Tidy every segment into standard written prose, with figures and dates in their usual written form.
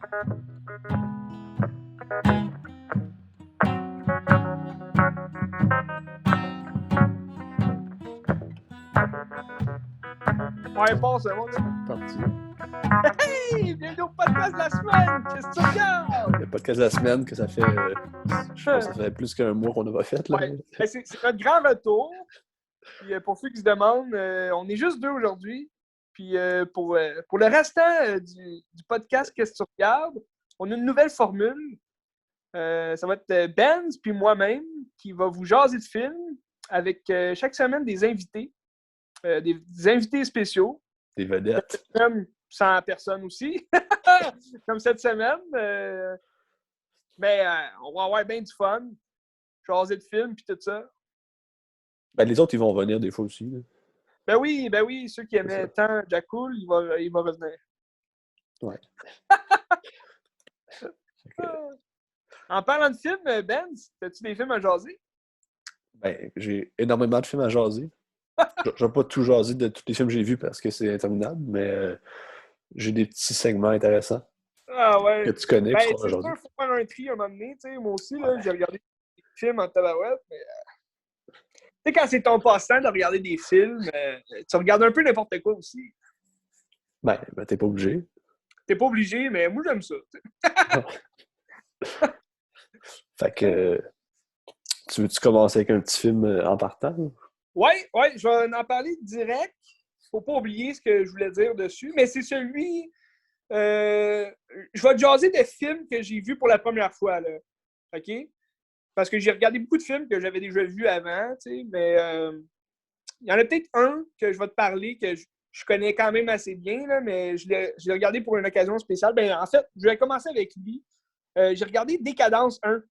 Ouais, passe, mon gars. Parti. Hey! Bienvenue au podcast de la semaine! Qu'est-ce que tu regardes? Le podcast de la semaine que ça fait. Je pense que ça fait plus qu'un mois qu'on n'a pas fait. Là. Ouais. C'est notre grand retour. Puis pour ceux qui se demandent, on est juste deux aujourd'hui. Puis pour le restant du podcast Qu'est-ce que tu regardes, on a une nouvelle formule. Ça va être Benz puis moi-même qui va vous jaser de films avec chaque semaine des invités. Des invités spéciaux. Des vedettes. Même 100 personnes aussi. Comme cette semaine. Mais on va avoir bien du fun. Jaser de films puis tout ça. Ben, les autres, ils vont venir des fois aussi. Là. Ben oui, ceux qui aimaient tant Jack Cool, il va revenir. Ouais. En parlant de films, Ben, as-tu des films à jaser? Ben, j'ai énormément de films à jaser. Je vais pas tout jaser de tous les films que j'ai vus parce que c'est interminable, mais j'ai des petits segments intéressants Ah ouais. que tu connais. Ben, C'est c'est sûr, il faut faire un tri à un moment donné. Moi aussi, là, j'ai regardé des films en tabarouette, mais... Tu sais, quand c'est ton passe-temps de regarder des films, tu regardes un peu n'importe quoi aussi. Ben, t'es pas obligé. T'es pas obligé, mais moi, j'aime ça. Fait que... Tu veux-tu commencer avec un petit film en partant? Ouais, je vais en parler direct. Faut pas oublier ce que je voulais dire dessus, mais c'est celui... je vais te jaser de films que j'ai vus pour la première fois, là. OK? Parce que j'ai regardé beaucoup de films que j'avais déjà vus avant, tu sais, mais il y en a peut-être un que je vais te parler que je connais quand même assez bien, là, mais je l'ai regardé pour une occasion spéciale. Ben, en fait, je vais commencer avec lui. J'ai regardé Décadence 1.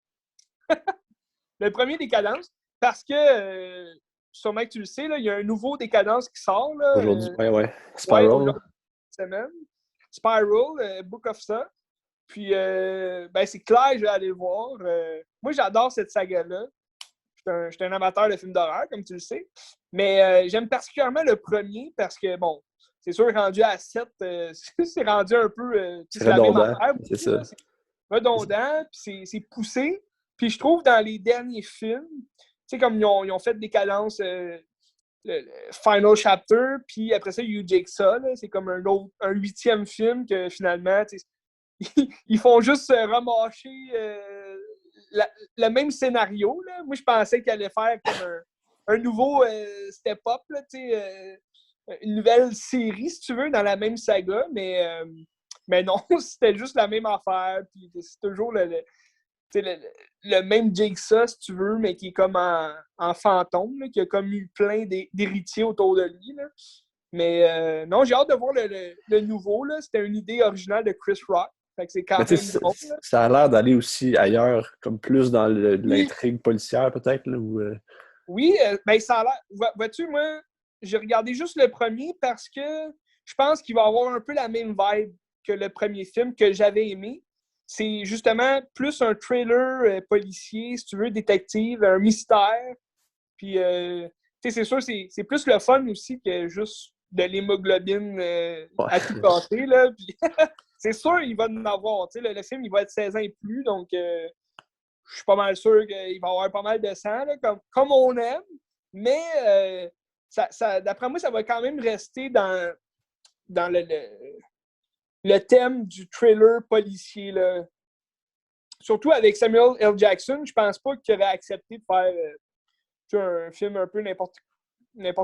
Le premier Décadence, parce que, sûrement que tu le sais, là, il y a un nouveau Décadence qui sort. Là, Aujourd'hui, ouais. Spiral. Aujourd'hui, cette semaine. Spiral, Book of Ça. Puis, ben, c'est clair, je vais aller le voir. Moi, j'adore cette saga-là. Je suis un amateur de films d'horreur, comme tu le sais. Mais j'aime particulièrement le premier parce que, bon, c'est sûr, rendu à 7, c'est rendu un peu... c'est redondant, c'est ça. C'est redondant, puis c'est poussé. Puis je trouve dans les derniers films, tu sais, comme ils ont fait Décadence, le Final Chapter, puis après ça, il y a eu Jigsaw, c'est comme un 8e film que finalement, ils font juste remâcher le même scénario. Là. Moi, je pensais qu'il allait faire comme un nouveau step-up, là, une nouvelle série, si tu veux, dans la même saga, mais non, c'était juste la même affaire. Puis c'est toujours le même Jigsaw, si tu veux, mais qui est comme en fantôme, là, qui a comme eu plein d'héritiers autour de lui. Là. Mais non, j'ai hâte de voir le nouveau. Là. C'était une idée originale de Chris Rock. Fait que c'est quand même drôle. Ça a l'air d'aller aussi ailleurs, comme plus dans l'intrigue policière, peut-être. Là, ou, Oui, ben ça a l'air. Vois-tu, moi, j'ai regardé juste le premier parce que je pense qu'il va avoir un peu la même vibe que le premier film que j'avais aimé. C'est justement plus un thriller policier, si tu veux, détective, un mystère. Puis, tu sais, c'est sûr, c'est plus le fun aussi que juste de l'hémoglobine à tout casser, là. Puis, c'est sûr, il va en avoir. Tu sais, le film, il va être 16 ans et plus, donc je suis pas mal sûr qu'il va y avoir pas mal de sang, là, comme on aime. Mais d'après moi, ça va quand même rester dans le thème du thriller policier, là. Surtout avec Samuel L. Jackson, je pense pas qu'il aurait accepté de faire un film un peu n'importe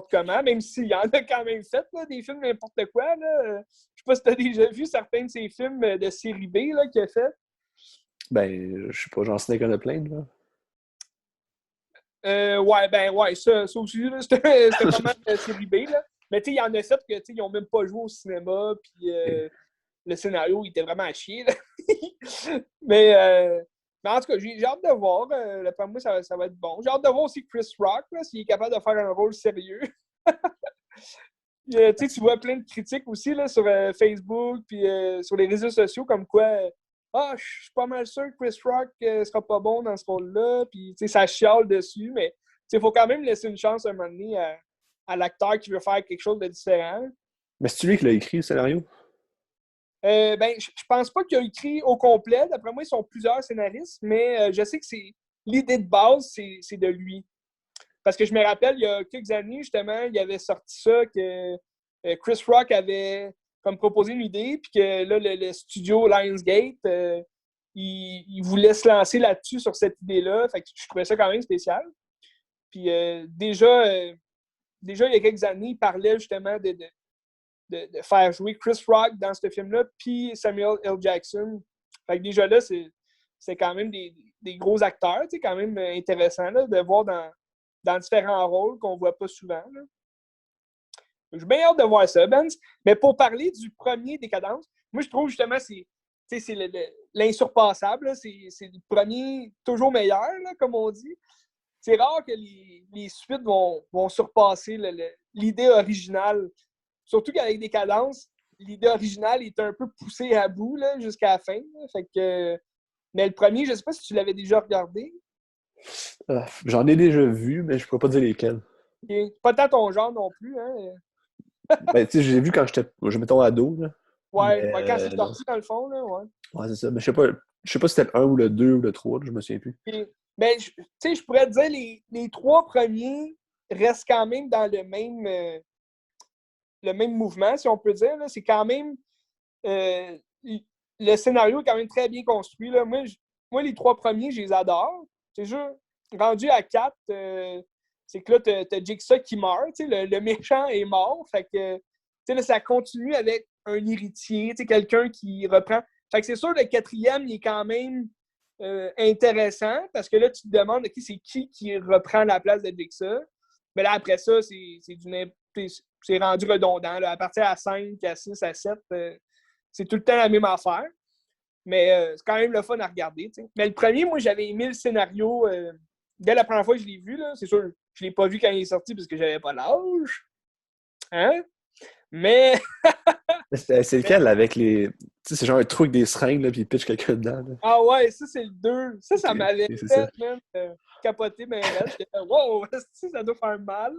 comment, même s'il y en a quand même fait, là, des films n'importe quoi. Là. Je sais pas si tu as déjà vu certains de ces films de série B là, qu'il a fait. Ben, je sais pas, j'en sais qu'on a plein, là. Ouais, ça aussi, là, c'était pas mal de série B, là. Mais tu sais, il y en a fait que ils n'ont même pas joué au cinéma, puis le scénario, il était vraiment à chier, là. Mais en tout cas, j'ai hâte de voir. Pour moi, ça va être bon. J'ai hâte de voir aussi Chris Rock, là, s'il est capable de faire un rôle sérieux. Tu vois plein de critiques aussi là, sur Facebook puis sur les réseaux sociaux comme quoi je suis pas mal sûr que Chris Rock sera pas bon dans ce rôle-là. Puis ça chiale dessus, mais il faut quand même laisser une chance à un moment donné à l'acteur qui veut faire quelque chose de différent. Mais c'est lui qui l'a écrit, le scénario? Ben, je pense pas qu'il a écrit au complet. D'après moi, ils sont plusieurs scénaristes, mais je sais que l'idée de base, c'est de lui. Parce que je me rappelle, il y a quelques années, justement, il avait sorti ça, que Chris Rock avait comme proposé une idée, puis que là, le studio Lionsgate, il voulait se lancer là-dessus, sur cette idée-là. Fait que je trouvais ça quand même spécial. Puis déjà, il y a quelques années, il parlait justement de faire jouer Chris Rock dans ce film-là, puis Samuel L. Jackson. Fait que déjà là, c'est quand même des gros acteurs, c'est quand même intéressant là, de voir dans différents rôles qu'on ne voit pas souvent. Là. J'ai bien hâte de voir ça, Benz. Mais pour parler du premier Décadence, moi, je trouve justement c'est l'insurpassable. C'est le premier toujours meilleur, là, comme on dit. C'est rare que les suites vont surpasser l'idée originale. Surtout qu'avec Décadence, l'idée originale est un peu poussée à bout là, jusqu'à la fin. Là. Fait que, mais le premier, je ne sais pas si tu l'avais déjà regardé. J'en ai déjà vu, mais je ne pourrais pas dire lesquels. Okay. Pas tant ton genre non plus. Hein? Ben, tu sais, j'ai vu quand mettons, ado, là. Ouais, Mais, ouais, quand c'est non. sorti dans le fond, là, ouais. Ouais, c'est ça. Mais je sais pas si c'était le 1 ou le 2 ou le 3, là, je me souviens plus. Puis, ben, tu sais, je pourrais te dire, les trois premiers restent quand même dans le même mouvement, si on peut dire. Là. C'est quand même... euh, le scénario est quand même très bien construit. Là. Moi, les trois premiers, je les adore. C'est juste, rendu à 4, c'est que là, t'as Jigsaw qui meurt. Le méchant est mort. Fait que, là, ça continue avec un héritier, quelqu'un qui reprend. Fait que c'est sûr, le quatrième, il est quand même intéressant parce que là, tu te demandes c'est qui reprend la place de Jigsaw. Mais là, après ça, c'est rendu redondant. Là. À partir à 5, à 6, à 7, c'est tout le temps la même affaire. Mais c'est quand même le fun à regarder. T'sais. Mais le premier, moi, j'avais aimé le scénario. Dès la première fois que je l'ai vu, là, c'est sûr, je ne l'ai pas vu quand il est sorti parce que j'avais pas l'âge. Hein? Mais. C'est lequel avec les. Tu sais, c'est genre un truc des seringues, là, puis il pitch quelqu'un dedans. Là. Ah ouais, ça, c'est le 2. Ça Ok, m'avait c'est ça. fait, même, capoter mes rêves. J'étais wow, ça doit faire mal.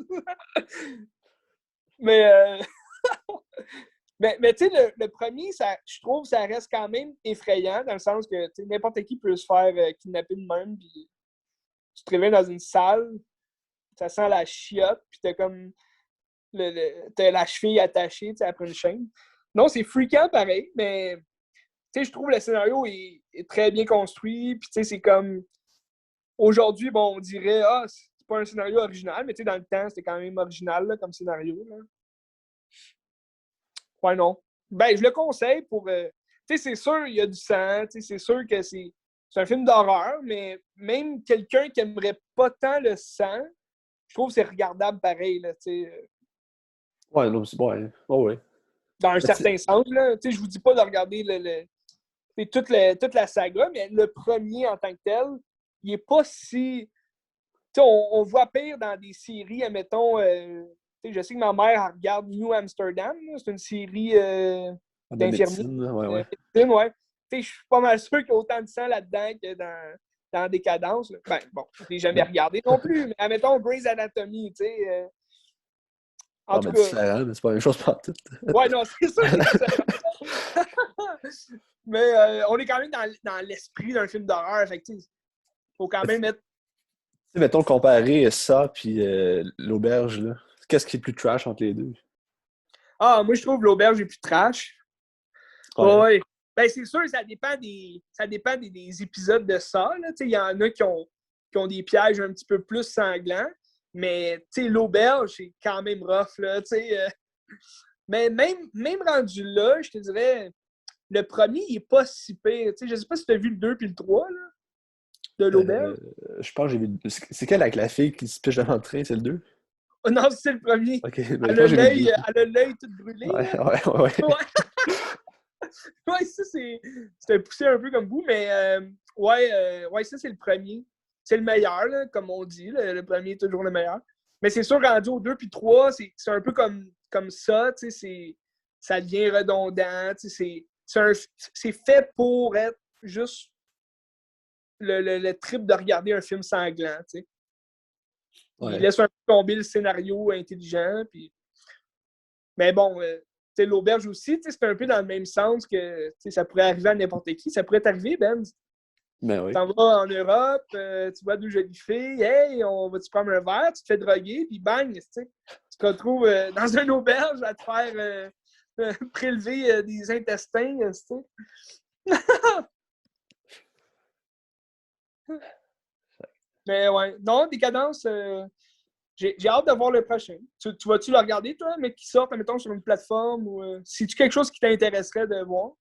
Mais. Mais tu sais, le premier, je trouve que ça reste quand même effrayant, dans le sens que n'importe qui peut se faire kidnapper de même, puis tu te réveilles dans une salle, ça sent la chiotte, puis t'as comme t'as la cheville attachée après une chaîne. Non, c'est freakant pareil, mais je trouve que le scénario est très bien construit, puis c'est comme aujourd'hui, bon, on dirait c'est pas un scénario original, mais dans le temps, c'était quand même original là, comme scénario. Là. Ouais, non. Ben, je le conseille pour. C'est sûr, il y a du sang, c'est sûr que c'est un film d'horreur, mais même quelqu'un qui aimerait pas tant le sang, je trouve que c'est regardable pareil, là, Ouais, non, c'est bon. Ouais, ouais. dans un Mais certain sens. Là. Je vous dis pas de regarder toute la saga, mais le premier en tant que tel, il est pas si. On voit pire dans des séries, admettons. Je sais que ma mère elle regarde New Amsterdam, là, c'est une série de d'infirmiers. médecine, là, ouais, ouais. Médecine, ouais. Je suis pas mal sûr qu'il y a autant de sang là-dedans que dans Décadence. Là. Ben, bon, je l'ai jamais Mais, regardé non plus, mais admettons Grey's Anatomy, tu sais. En ouais, tout mais cas, différent, mais c'est pas la même chose pour tout. ouais, non, c'est ça, c'est différent. Mais on est quand même dans l'esprit d'un film d'horreur, fait que, faut quand même être. Tu sais, mettons, comparer ça puis l'auberge, là. Qu'est-ce qui est plus trash entre les deux? Ah, moi, je trouve l'auberge est plus trash. Ouais. Ouais. Ben, c'est sûr, ça dépend des épisodes de ça. Il y en a qui ont des pièges un petit peu plus sanglants. Mais l'auberge, c'est quand même rough. Là, mais même rendu là, je te dirais, le premier, il n'est pas si pire. Je ne sais pas si tu as vu le 2 puis le 3 là, de l'auberge. Je pense que j'ai vu. C'est quelle avec la fille qui se piche devant le train? C'est le 2? Oh, non, c'est le premier. Ok, mais je Elle pense a que j'ai vu le l'œil, 2. elle a l'œil tout brûlé. Ouais, Là. ouais, ouais. Ouais. Ouais, ça, c'est poussé un peu comme vous, mais ouais, ça, c'est le premier. C'est le meilleur, là, comme on dit. Le premier est toujours le meilleur. Mais c'est sûr, rendu au 2 puis 3, c'est un peu comme ça. Ça devient redondant. C'est fait pour être juste le trip de regarder un film sanglant. T'sais. Il Ouais. laisse un peu tomber le scénario intelligent. Puis... Mais bon, l'auberge aussi, c'est un peu dans le même sens que ça pourrait arriver à n'importe qui. Ça pourrait t'arriver, Ben. Ben oui. T'en vas en Europe, tu vois deux jolies filles, hey, on va-tu prendre un verre, tu te fais droguer, puis bang, tu te retrouves dans une auberge à te faire prélever des intestins, tu sais. Mais ouais, non, Décadence, j'ai hâte de voir le prochain. Tu vas-tu le regarder, toi, mais qui sort, mettons, sur une plateforme ou c'est-tu quelque chose qui t'intéresserait de voir?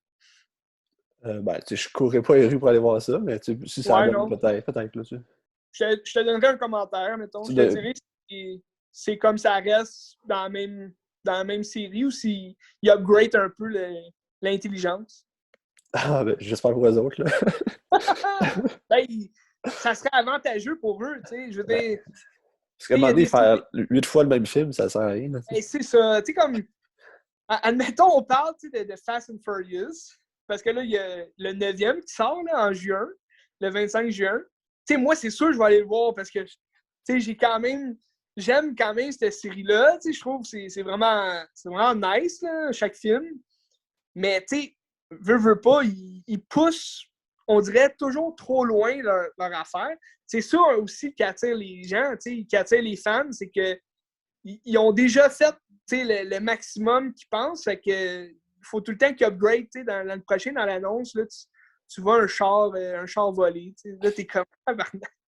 Ben, tu sais, je courrais pas les rues pour aller voir ça, mais si ça Ouais, donne, non. peut-être, là, tu sais. Je te donnerai un commentaire, mettons. Tu Je te de- dirai si c'est comme ça reste dans la même série ou s'il upgrade un peu l'intelligence. Ah, ben, j'espère pour eux autres, là. Ben, ça serait avantageux pour eux, tu sais. Je veux Ben, dire, parce qu'à un il y moment a donné, des séries. faire 8 fois le même film, ça sert à rien, là, tu sais. Ben, c'est ça. Tu sais, comme. Admettons, on parle de Fast and Furious, parce que là, il y a le 9e qui sort là, en juin, le 25 juin. Tu sais, moi, c'est sûr que je vais aller le voir parce que j'aime quand même cette série-là. Tu sais, je trouve que c'est vraiment nice, là, chaque film. Mais, tu sais, veut pas, ils poussent, on dirait, toujours trop loin leur affaire. C'est ça aussi qui attire les gens, tu sais, qui attire les fans, c'est que ils ont déjà fait le maximum qu'ils pensent. Fait que il faut tout le temps qu'ils upgrade. Dans le prochain, dans l'annonce, là, tu vois un char volé. T'sais. Là, t'es comme.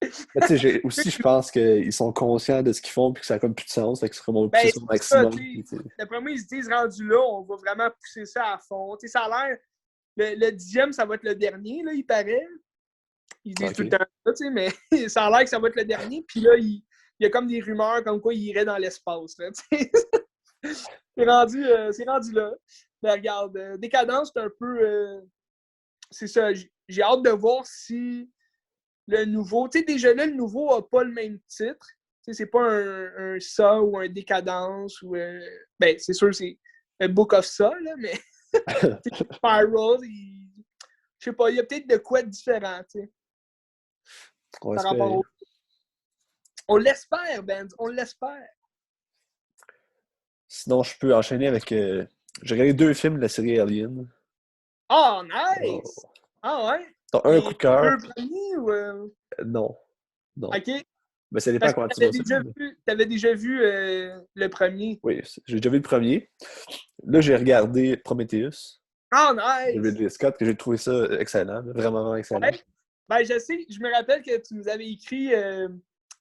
Mais tu sais, aussi, je pense qu'ils sont conscients de ce qu'ils font puis que ça n'a comme plus de sens, fait qu'ils se vont pousser Ben, sur le c'est ça, maximum. Puis, tu sais. d'après moi, ils se disent, rendu là, on va vraiment pousser ça à fond. T'sais, ça a l'air. Le 10e, ça va être le dernier, là, il paraît. Ils disent tout le OK. temps ça, mais ça a l'air que ça va être le dernier. Puis là, il y a comme des rumeurs comme quoi il irait dans l'espace. Là, c'est rendu là. Mais regarde, Décadence, c'est un peu. C'est ça. J'ai hâte de voir si le nouveau. Tu sais, déjà là, le nouveau n'a pas le même titre. Tu sais, c'est pas un ça ou un Décadence ou. Ben, c'est sûr, c'est un Book of ça, là, mais. Spiral, je sais pas, il y a peut-être de quoi de différent, tu sais, On va par rapport espérer. au. On l'espère, Ben, on l'espère. Sinon, je peux enchaîner avec. J'ai regardé 2 films de la série Alien. Ah, Oh. nice! Ah ouais? Donc, un coup Les de cœur. deux premiers ou. Non. Non. OK. Mais ça dépend Parce que comment tu vois ça. Mais t'avais déjà vu le premier. oui, j'ai déjà vu le premier. Là, j'ai regardé Prometheus Ah, de nice! Ridley Scott, que j'ai trouvé ça excellent. Vraiment, vraiment excellent. Ouais. Ben, je me rappelle que tu nous avais écrit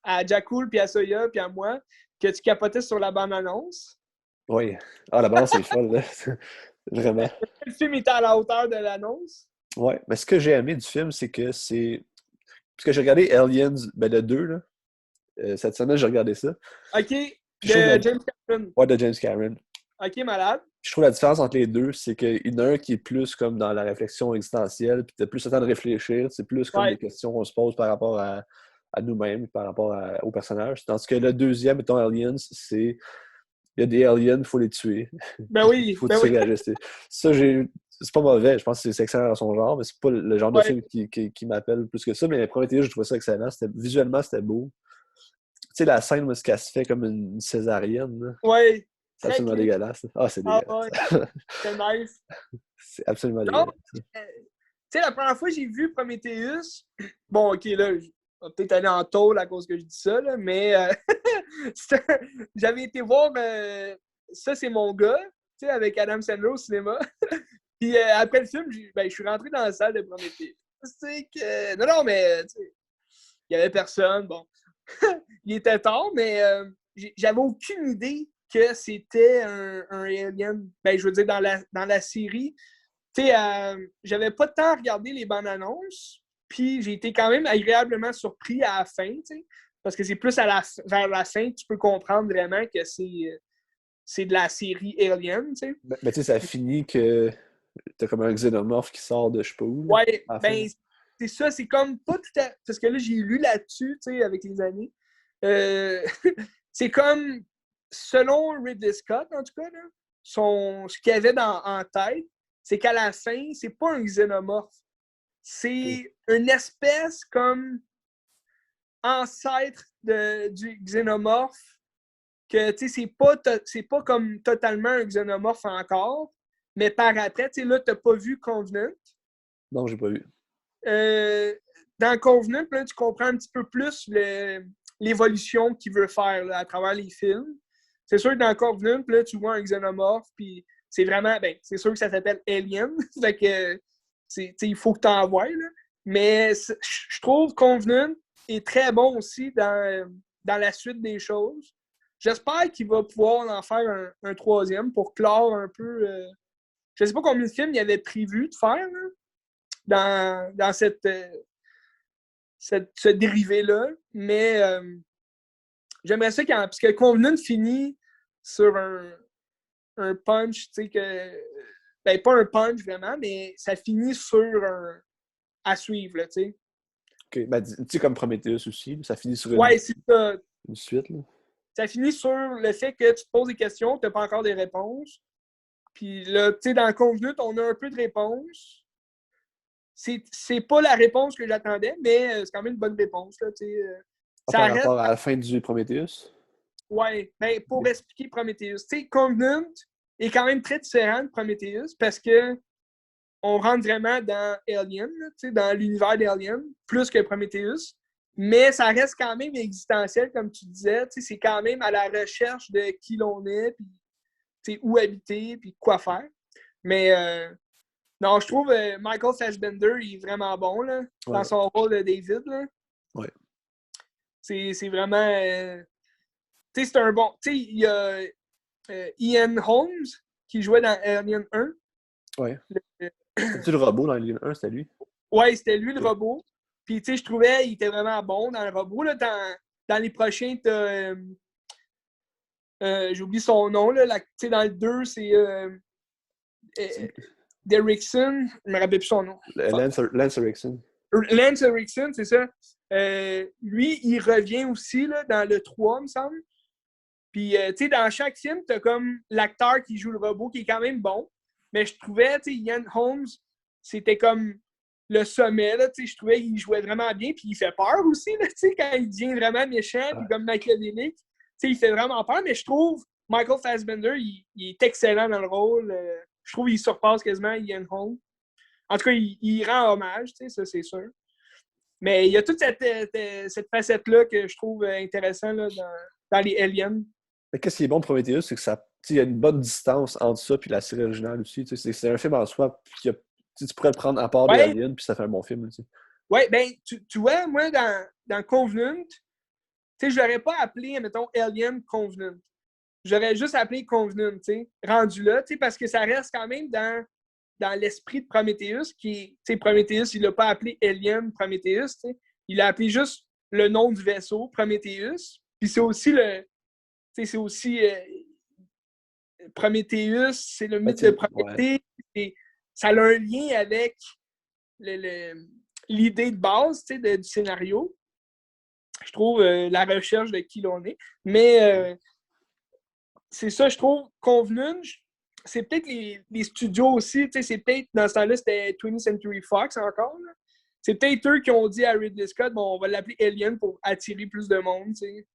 à Jakul, puis à Soya, puis à moi, que tu capotais sur la bande-annonce. Oui. Ah, la balance est folle, là. Vraiment. Le film était à la hauteur de l'annonce. Ouais. Mais ce que j'ai aimé du film, c'est que c'est. Parce que j'ai regardé Aliens, ben le 2, là. Cette semaine, j'ai regardé ça. OK, Puis je trouve de James Cameron. Ouais, de James Cameron. OK, malade. Je trouve la différence entre les deux, c'est qu'il y en a un qui est plus comme dans la réflexion existentielle, puis t'as plus le temps de réfléchir, c'est plus comme Ouais. des questions qu'on se pose par rapport à nous-mêmes, par rapport au personnage. Tandis que le deuxième, mettons Aliens, c'est il y a des aliens, il faut les tuer. Ben Il oui, faut ben oui. tirer à gester. Ça, c'est pas mauvais, je pense que c'est excellent dans son genre, mais c'est pas le genre de Ouais, film qui m'appelle plus que ça. Mais Prometheus, je trouvais ça excellent. Visuellement, c'était beau. Tu sais, la scène où elle se fait comme une césarienne, là, ouais. c'est Très absolument clean. dégueulasse. Ah, c'est Ah dégueulasse. ouais, c'est nice. C'est absolument Non, dégueulasse. tu sais, la première fois que j'ai vu Prometheus, bon, OK, là, je vais peut-être aller en tôle à cause que je dis ça, là, mais j'avais été voir Ça, c'est mon gars, tu sais, avec Adam Sandler au cinéma. Puis après le film, je suis rentré dans la salle de Prometheus. C'est que. Non, non, mais, tu sais, il n'y avait personne, bon. Il était tard, mais j'avais aucune idée que c'était un alien. Ben, je veux dire, dans la série, tu sais, j'avais pas de temps à regarder les bandes annonces, puis j'ai été quand même agréablement surpris à la fin, tu sais, parce que c'est plus vers la fin que tu peux comprendre vraiment que c'est de la série Alien, tu sais. Mais tu sais, ça finit que t'as comme un xénomorphe qui sort de je sais pas où, là, Ouais, à la fin. ben, c'est ça, c'est comme pas tout à. Parce que là, j'ai lu là-dessus, tu sais, avec les années. Euh, c'est comme, selon Ridley Scott, en tout cas, là, ce qu'il avait en tête, c'est qu'à la fin, c'est pas un xénomorphe. Ok. C'est une espèce comme ancêtre du xénomorphe que c'est pas comme totalement un xénomorphe encore, mais par après, là, t'as pas vu Covenant. Non, j'ai pas vu. Dans Covenant, là, tu comprends un petit peu plus l'évolution qu'il veut faire là, à travers les films. C'est sûr que dans Covenant, là, tu vois un xénomorphe, puis c'est vraiment, c'est sûr que ça s'appelle Alien, fait que il faut que tu en vois, là. Mais je trouve Covenant est très bon aussi dans la suite des choses. J'espère qu'il va pouvoir en faire un troisième pour clore un peu. Je sais pas combien de films il avait prévu de faire là, dans ce dérivé-là, mais j'aimerais ça parce que Covenant finit sur un punch, tu sais, pas un punch vraiment, mais ça finit sur à suivre, tu sais. Ok, ben, tu sais, comme Prometheus aussi, ça finit sur Ouais, c'est ça. une suite, là. Ça finit sur le fait que tu te poses des questions, tu n'as pas encore des réponses. Puis là, tu sais, dans Convenut, on a un peu de réponses. C'est pas la réponse que j'attendais, mais c'est quand même une bonne réponse, là, tu sais. Ça Par reste. rapport à la fin du Prometheus. Ouais, pour expliquer Prometheus. Tu sais, Convenant est quand même très différent de Prometheus parce que on rentre vraiment dans Alien, dans l'univers d'Alien, plus que Prometheus. Mais ça reste quand même existentiel, comme tu disais. C'est quand même à la recherche de qui l'on est, puis où habiter, puis quoi faire. Mais non, je trouve Michael Fassbender, il est vraiment bon là, dans son rôle de David. Là. Ouais. C'est vraiment... c'est un bon... Tu sais, il y a Ian Holmes qui jouait dans Alien 1. Ouais. C'était-tu le robot dans Alien 1, c'était lui? Ouais, c'était lui le robot. Puis, tu sais, je trouvais qu'il était vraiment bon dans le robot. Là, dans les prochains, t'as. J'ai oublié son nom. Là, dans le 2, c'est. Derrickson. Je me rappelle plus son nom. Lance Erickson. Lance Erickson, c'est ça. Lui, il revient aussi là, dans le 3, me semble. Puis, tu sais, dans chaque film, t'as comme l'acteur qui joue le robot qui est quand même bon. Mais je trouvais, tu sais, Ian Holmes, c'était comme le sommet, là, tu sais, je trouvais qu'il jouait vraiment bien, puis il fait peur aussi, là, tu sais, quand il devient vraiment méchant, puis comme machiavélique, tu sais, il fait vraiment peur, mais je trouve Michael Fassbender, il est excellent dans le rôle. Je trouve qu'il surpasse quasiment Ian Holmes. En tout cas, il rend hommage, tu sais, ça, c'est sûr. Mais il y a toute cette facette-là que je trouve intéressante là, dans les Aliens. Mais qu'est-ce qui est bon de Prometheus, c'est que il y a une bonne distance entre ça et la série originale aussi. C'est un film en soi qui tu pourrais le prendre à part des Aliens, puis ça fait un bon film. Ouais, ben, tu vois, moi, dans Covenant, tu sais, je l'aurais pas appelé, mettons, Alien Covenant. J'aurais juste appelé Covenant, tu sais, rendu là, tu sais, parce que ça reste quand même dans l'esprit de Prometheus, qui, tu sais, Prometheus, il l'a pas appelé Alien Prometheus, tu sais. Il a appelé juste le nom du vaisseau, Prometheus. Puis c'est aussi c'est aussi Prometheus, c'est le mythe de Prométhée. Ouais. Ça a un lien avec l'idée de base du scénario. Je trouve la recherche de qui l'on est. Mais c'est ça, je trouve, Convenant, c'est peut-être les studios aussi. C'est peut-être, dans ce temps-là, c'était 20th Century Fox encore. Là. C'est peut-être eux qui ont dit à Ridley Scott, bon, on va l'appeler Alien pour attirer plus de monde. T'sais.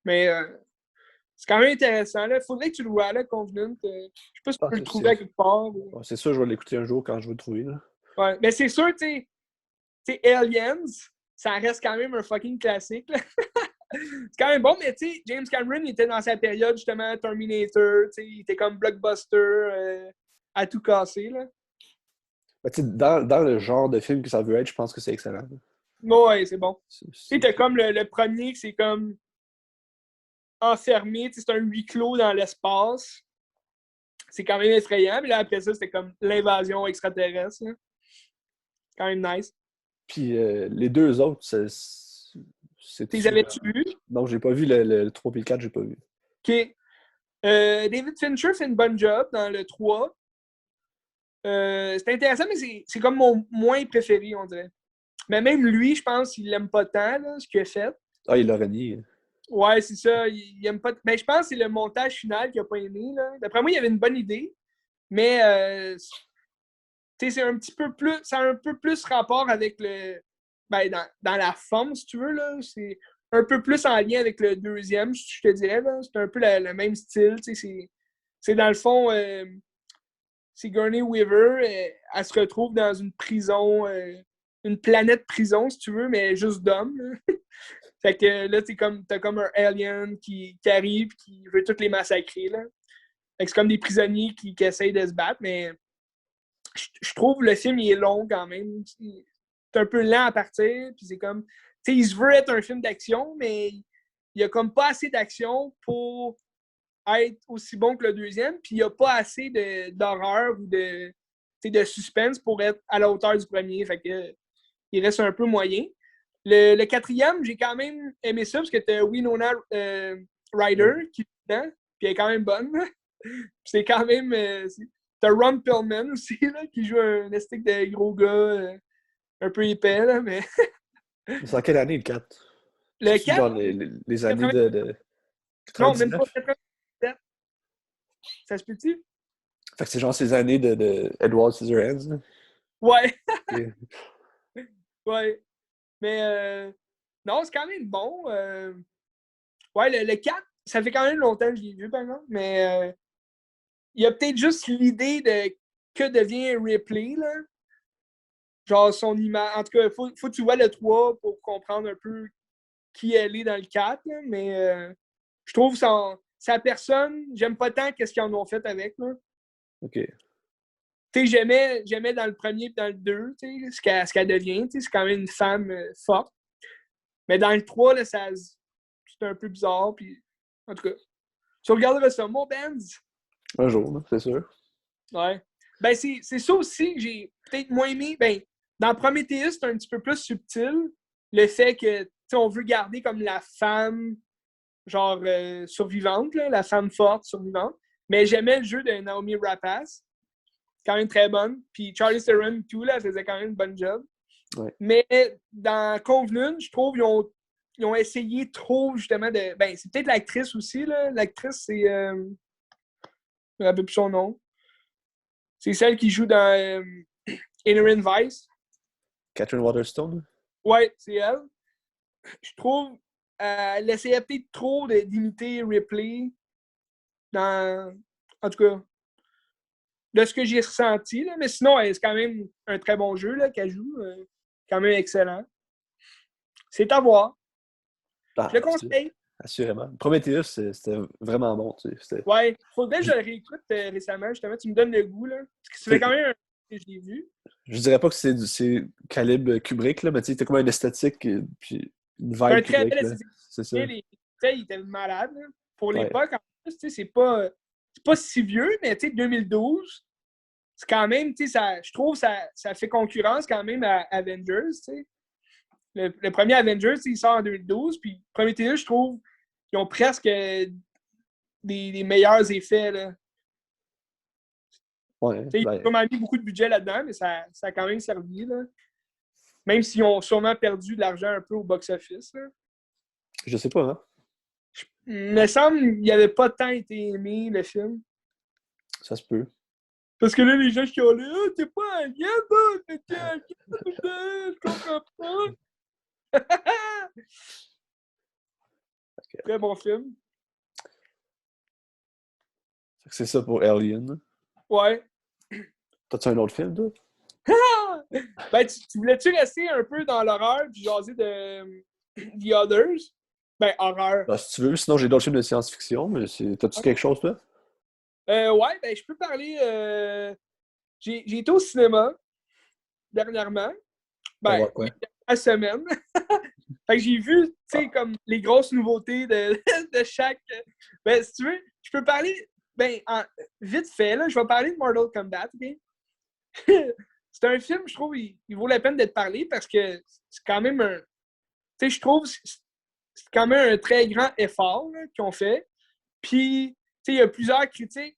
Mais c'est quand même intéressant. Il faudrait que tu le vois, là, Convenant. Je sais pas si tu peux le trouver à quelque part. Ouais, c'est sûr, je vais l'écouter un jour quand je vais le trouver. Là. Ouais, mais c'est sûr, tu sais, Aliens, ça reste quand même un fucking classique. C'est quand même bon, mais tu sais, James Cameron il était dans sa période, justement, Terminator, tu sais, il était comme blockbuster à tout casser, là. Dans le genre de film que ça veut être, je pense que c'est excellent. Ouais, c'est bon. Tu sais, t'as comme le premier que c'est comme enfermé, c'est un huis clos dans l'espace. C'est quand même effrayant, mais là, après ça, c'était comme l'invasion extraterrestre. Là. C'est quand même nice. Puis les deux autres, c'est. Tu les avais-tu vus? Non, j'ai pas vu le 3 et le 4, j'ai pas vu. OK. David Fincher fait une bonne job dans le 3. C'est intéressant, mais c'est comme mon moins préféré, on dirait. Mais même lui, je pense qu'il l'aime pas tant, là, ce qu'il a fait. Ah, il l'a renié. Ouais, c'est ça. Il aime pas. Mais je pense que c'est le montage final qu'il a pas aimé. Là. D'après moi, il avait une bonne idée. Mais c'est un petit peu plus. Ça a un peu plus rapport avec le. Ben, dans la forme, si tu veux. Là. un peu plus en lien avec le deuxième, je te dirais. Là. C'est un peu le même style. C'est dans le fond, Sigourney Weaver, elle se retrouve dans une prison, une planète prison, si tu veux, mais juste d'hommes. Fait que là, t'as comme un alien qui arrive et qui veut toutes les massacrer. Là. Fait que c'est comme des prisonniers qui essayent de se battre, mais je trouve le film il est long quand même. C'est un peu lent à partir, puis c'est comme. Tu sais, il se veut être un film d'action, mais il n'y a comme pas assez d'action pour être aussi bon que le deuxième, puis il n'y a pas assez d'horreur ou de suspense pour être à la hauteur du premier. Fait que il reste un peu moyen. Le quatrième, j'ai quand même aimé ça parce que t'as Winona Ryder qui est dedans, puis elle est quand même bonne. C'est quand même. T'as Ron Perlman aussi, là, qui joue un estique de gros gars un peu épais, là, mais. C'est en quelle année, le 4? Le C'est-tu 4, genre les années de non, même pas 99? 97. Ça se peut-tu? Fait que c'est genre ces années de Edward Scissorhands. Là. Ouais, Ok. ouais. Mais non, c'est quand même bon. Ouais, le 4, ça fait quand même longtemps que je l'ai vu, par exemple, mais il y a peut-être juste l'idée de que devient Ripley, là. Genre son image. En tout cas, faut que tu vois le 3 pour comprendre un peu qui elle est dans le 4, là, mais je trouve sa personne, j'aime pas tant qu'est-ce qu'ils en ont fait avec. Là. OK. Tu sais, j'aimais dans le premier et dans le 2, tu sais, ce qu'elle devient. Tu sais, c'est quand même une femme forte. Mais dans le 3, là, c'est un peu bizarre. Puis, en tout cas, tu regarderas ça. Mon Benz. Un jour, là, c'est sûr. Ouais. Ben, c'est ça aussi que j'ai peut-être moins aimé. Ben, dans Prometheus, c'est un petit peu plus subtil. Le fait que, tu sais, on veut garder comme la femme, genre, survivante, là, la femme forte, survivante. Mais j'aimais le jeu de Naomi Rapace. Quand même très bonne. Puis Charlie Theron, tout, là, faisait quand même une bonne job. Ouais. Mais dans Covenant, je trouve ils ont essayé trop, justement, de. Ben, c'est peut-être l'actrice aussi, là. L'actrice, c'est. Je me rappelle plus son nom. C'est celle qui joue dans Inherent Vice. Catherine Waterstone? Ouais, c'est elle. Je trouve elle essayait peut-être trop d'imiter Ripley dans. En tout cas, de ce que j'ai ressenti. Là. Mais sinon, c'est quand même un très bon jeu là, qu'elle joue. Quand même excellent. C'est à voir. Ah, Je le conseille. assurément. Prometheus, c'était vraiment bon. Tu sais. Ouais, faudrait que je le réécoute récemment, justement. Tu me donnes le goût, là. Parce que ça fait quand même un que je l'ai vu. Je dirais pas que c'est calibre Kubrick, là, mais tu sais, t'as comme une esthétique puis une C'est vibe un très Kubrick, bel là. esthétique. C'est ça. Les traits, il était malade. Là. Pour Ouais. l'époque, en plus, c'est pas si vieux, mais tu sais, 2012, c'est quand même, tu sais, je trouve ça fait concurrence quand même à Avengers, tu sais. Le premier Avengers, il sort en 2012, puis Prometheus, je trouve, ils ont presque des meilleurs effets, là. Ouais, Ils ont ben, vraiment mis beaucoup de budget là-dedans, mais ça a quand même servi, là. Même s'ils ont sûrement perdu de l'argent un peu au box-office, là. je sais pas, hein. Il me semble qu'il n'avait pas tant été aimé, le film. Ça se peut. Parce que là, les gens qui ont dit « Ah, t'es pas un alien, là! T'es un alien, je comprends pas! » Très bon film. C'est ça pour Alien. Ouais. T'as-tu un autre film, toi? Ben, tu voulais-tu rester un peu dans l'horreur puis jaser de The Others? Ben, horreur. Ben, si tu veux, sinon j'ai d'autres films de science-fiction, mais t'as-tu quelque chose, toi? Ouais, ben, je peux parler. J'ai été au cinéma dernièrement. T'as Ben, voir quoi? la semaine. Fait que j'ai vu, tu sais, comme les grosses nouveautés de chaque. Ben, si tu veux, je peux parler. Ben, vite fait, là, je vais parler de Mortal Kombat, ok? C'est un film, je trouve, il vaut la peine d'être parlé parce que c'est quand même un. Tu sais, je trouve c'est quand même un très grand effort là, qu'ils ont fait. Puis, tu sais, il y a plusieurs critiques.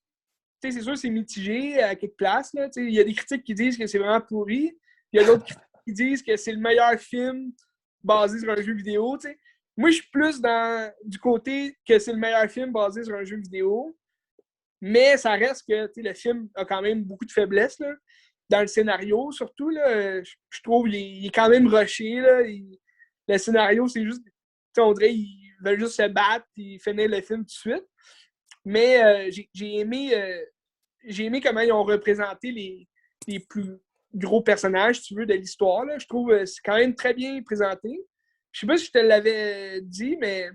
Tu sais, c'est sûr, c'est mitigé à quelques places. Là. Tu sais, il y a des critiques qui disent que c'est vraiment pourri. Il y a d'autres critiques qui disent que c'est le meilleur film basé sur un jeu vidéo. Tu sais. Moi, je suis plus du côté que c'est le meilleur film basé sur un jeu vidéo. Mais ça reste que tu sais, le film a quand même beaucoup de faiblesses. Là. Dans le scénario, surtout, là, je trouve qu'il est quand même rushé. Là. Le scénario, c'est juste on dirait qu'ils veulent juste se battre et finir le film tout de suite. Mais j'ai aimé comment ils ont représenté les plus gros personnages, si tu veux, de l'histoire. Là. Je trouve que c'est quand même très bien présenté. Je sais pas si je te l'avais dit, mais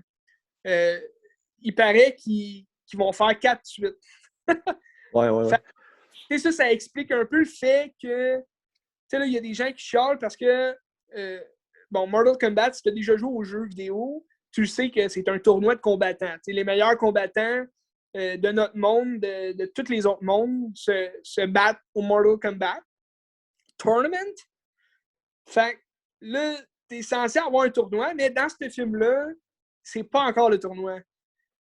il paraît qu'ils vont faire 4 suites. Ouais. Ça explique un peu le fait que là, il y a des gens qui chialent parce que Mortal Kombat, si tu as déjà joué aux jeux vidéo, tu sais que c'est un tournoi de combattants. Les meilleurs combattants de notre monde, de tous les autres mondes, se battent au Mortal Kombat Tournament. Fait que là, t'es censé avoir un tournoi, mais dans ce film-là, c'est pas encore le tournoi.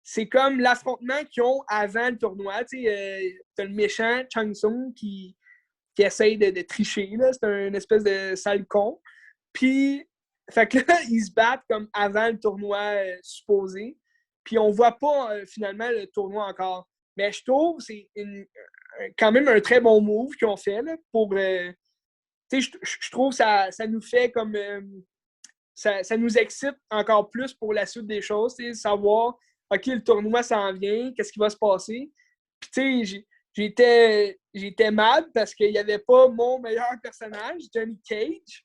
C'est comme l'affrontement qu'ils ont avant le tournoi. T'as le méchant Chang Tsung qui essaye de tricher. Là. C'est une espèce de sale con. Puis, fait que là, ils se battent comme avant le tournoi supposé. Puis, on voit pas finalement le tournoi encore. Mais je trouve que c'est quand même un très bon move qu'ils ont fait là, pour. Je trouve que ça nous fait comme. Ça nous excite encore plus pour la suite des choses. Savoir, OK, le tournoi s'en vient, qu'est-ce qui va se passer. Puis, tu sais, j'étais mad parce qu'il n'y avait pas mon meilleur personnage, Johnny Cage.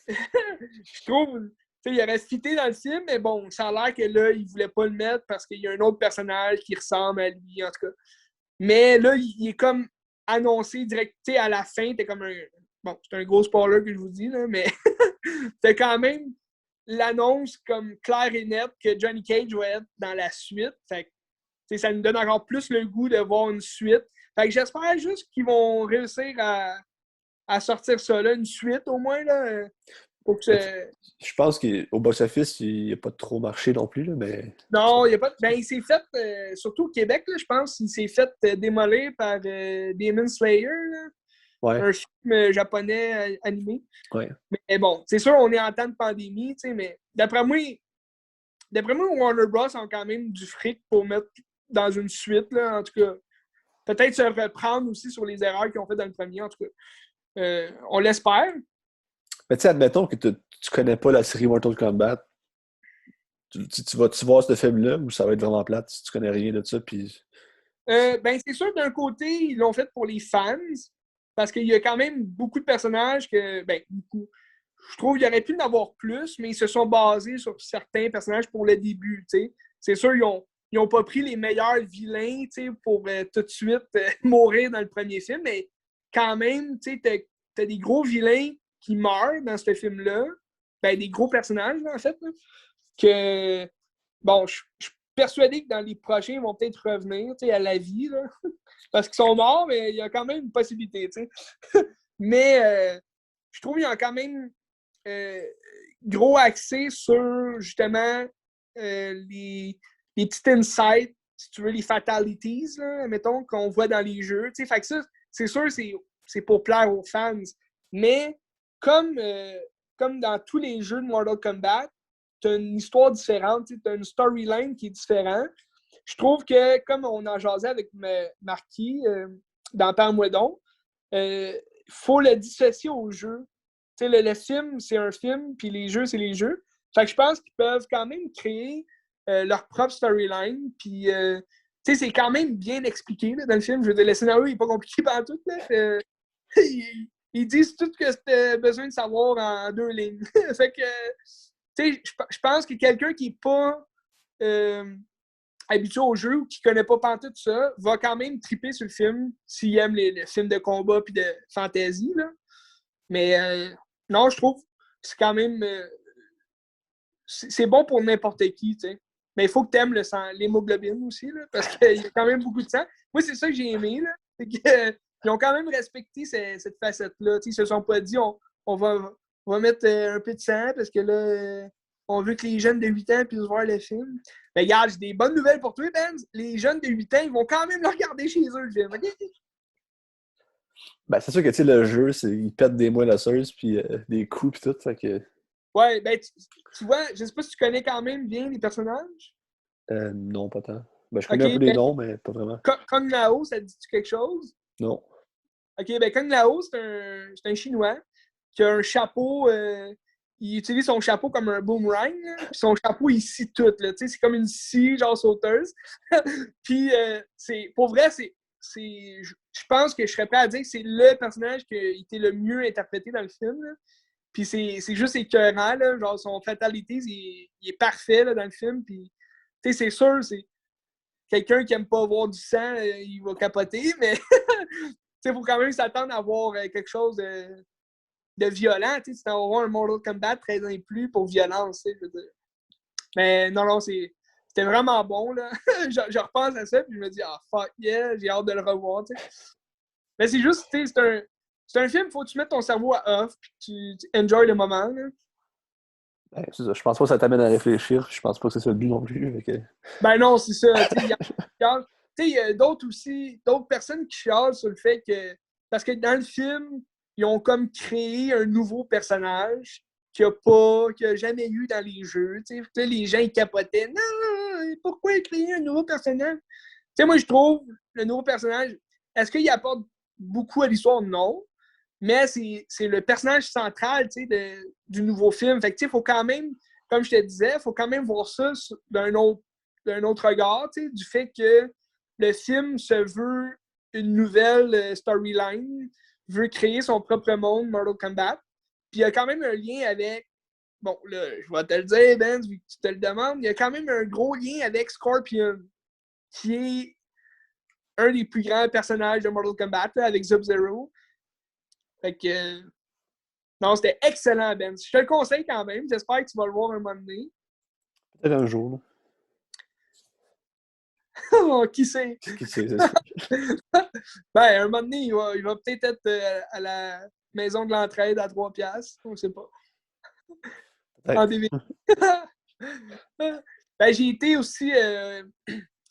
Je trouve, il aurait fité dans le film, mais bon, ça a l'air que là, il ne voulait pas le mettre parce qu'il y a un autre personnage qui ressemble à lui, en tout cas. Mais là, il est comme annoncé direct, à la fin, t'es comme un. Bon, c'est un gros spoiler que je vous dis, là, mais t'as quand même l'annonce comme claire et nette que Johnny Cage va être dans la suite. Fait que, ça nous donne encore plus le goût de voir une suite. Fait que j'espère juste qu'ils vont réussir à sortir ça là, une suite au moins, là. Pour que Je pense qu'au box-office, il n'a pas trop marché non plus, là, mais... Non, il n'y a pas. Ben, il s'est fait, surtout au Québec, là, je pense, il s'est fait démolir par Demon Slayer, là. Ouais. Un film japonais animé. Ouais. Mais bon, c'est sûr, on est en temps de pandémie, mais d'après moi, Warner Bros. Ont quand même du fric pour mettre dans une suite, là, en tout cas. Peut-être se reprendre aussi sur les erreurs qu'ils ont fait dans le premier, en tout cas. On l'espère. Mais tu sais, admettons que tu connais pas la série Mortal Kombat. Tu vas-tu voir ce film-là ou ça va être vraiment plate si tu connais rien de ça? Puis... Ben, c'est sûr, d'un côté, ils l'ont fait pour les fans, parce qu'il y a quand même beaucoup de personnages que, ben, beaucoup. Je trouve qu'il y aurait pu en avoir plus, mais ils se sont basés sur certains personnages pour le début, tu sais. C'est sûr, ils ont pas pris les meilleurs vilains, tu sais, pour tout de suite mourir dans le premier film, mais quand même, tu sais, t'as des gros vilains qui meurent dans ce film-là. Ben, des gros personnages, là, en fait, là, que, bon, je suis persuadé que dans les prochains, ils vont peut-être revenir, tu sais, à la vie, là. Parce qu'ils sont morts, mais il y a quand même une possibilité, tu sais. Mais je trouve qu'il y a quand même gros accès sur, justement, les petits insights, si tu veux, les fatalities, là, mettons, qu'on voit dans les jeux. Tu sais, fait que ça, c'est sûr, c'est pour plaire aux fans. Mais comme dans tous les jeux de Mortal Kombat, tu as une histoire différente, tu as une storyline qui est différente. Je trouve que, comme on en jasait avec Marquis dans Parle-moi donc, il faut le dissocier au jeu. Le film, c'est un film, puis les jeux, c'est les jeux. Fait que je pense qu'ils peuvent quand même créer leur propre storyline, puis c'est quand même bien expliqué là, dans le film. Je veux dire, le scénario n'est pas compliqué par tout. Là. Ils disent tout ce que tu as besoin de savoir en 2 lignes. Fait que, je pense que quelqu'un qui n'est pas habitué au jeu ou qui ne connaît pas pantoute ça, va quand même triper sur le film s'il aime les films de combat et de fantasy. Là. Mais non, je trouve que c'est quand même. C'est bon pour n'importe qui, tu sais. Mais il faut que tu aimes l'hémoglobine aussi, là, parce qu'il y a quand même beaucoup de sang. Moi, c'est ça que j'ai aimé. Là, c'est qu'ils ont quand même respecté cette facette-là. Ils se sont pas dit on va mettre un peu de sang parce que là, on veut que les jeunes de 8 ans puissent voir le film. Mais regarde, j'ai des bonnes nouvelles pour toi, Ben. Les jeunes de 8 ans, ils vont quand même le regarder chez eux, le film. Okay? Ben, c'est sûr que le jeu, il pète des moelles osseuses puis des coups puis tout. Fait que... Ouais, ben tu vois, je sais pas si tu connais quand même bien les personnages. Non, pas tant. Ben, je connais un peu les noms, mais pas vraiment. Kung Lao, ça te dit-tu quelque chose? Non. OK, ben Kung Lao, c'est un Chinois qui a un chapeau il utilise son chapeau comme un boomerang, là, puis son chapeau, il scie tout, là, tu sais, c'est comme une scie, genre sauteuse. Puis, pour vrai, je pense que je serais prêt à dire que c'est le personnage qui a été le mieux interprété dans le film, là. Puis c'est juste écœurant, là, genre son fatalities, il est parfait, là, dans le film, puis, tu sais, c'est sûr, c'est quelqu'un qui aime pas voir du sang, il va capoter, mais, tu sais, faut quand même s'attendre à voir quelque chose de violent, tu sais, tu vas voir un Mortal Kombat 13 ans et plus pour violence, tu sais, je veux dire. Mais non, c'était vraiment bon, là. je repense à ça, puis je me dis, ah, fuck yeah, j'ai hâte de le revoir, tu sais. Mais c'est juste, tu sais, c'est un film, faut que tu mettes ton cerveau à off, puis tu enjoy le moment, là. Ben, c'est ça. Je pense pas que ça t'amène à réfléchir. Je pense pas que c'est ça le but non plus. Fait que... Ben non, c'est ça, tu sais, il y a d'autres aussi, d'autres personnes qui chialent sur le fait que, parce que dans le film, ils ont comme créé un nouveau personnage qu'il n'y a jamais eu dans les jeux, tu sais. Les gens, ils capotaient. Non, pourquoi créer un nouveau personnage? Tu sais, moi, je trouve, le nouveau personnage, est-ce qu'il apporte beaucoup à l'histoire? Non. Mais c'est le personnage central, tu sais, du nouveau film. Fait que, tu sais, il faut quand même, comme je te disais, il faut quand même voir ça d'un autre regard, tu sais, du fait que le film se veut une nouvelle storyline, veut créer son propre monde, Mortal Kombat. Puis il y a quand même un lien avec, bon, là, je vais te le dire, Ben, vu que tu te le demandes, il y a quand même un gros lien avec Scorpion, qui est un des plus grands personnages de Mortal Kombat, là, avec Sub-Zero. Fait que, non, c'était excellent, Ben. Je te le conseille quand même. J'espère que tu vas le voir un moment donné. Peut-être un jour, là. Qui sait? Qui sait, c'est ça. Ben, un moment donné, il va peut-être être à la maison de l'entraide à 3 piastres. On ne sait pas. En Peut-être. DVD. Ben, j'ai été aussi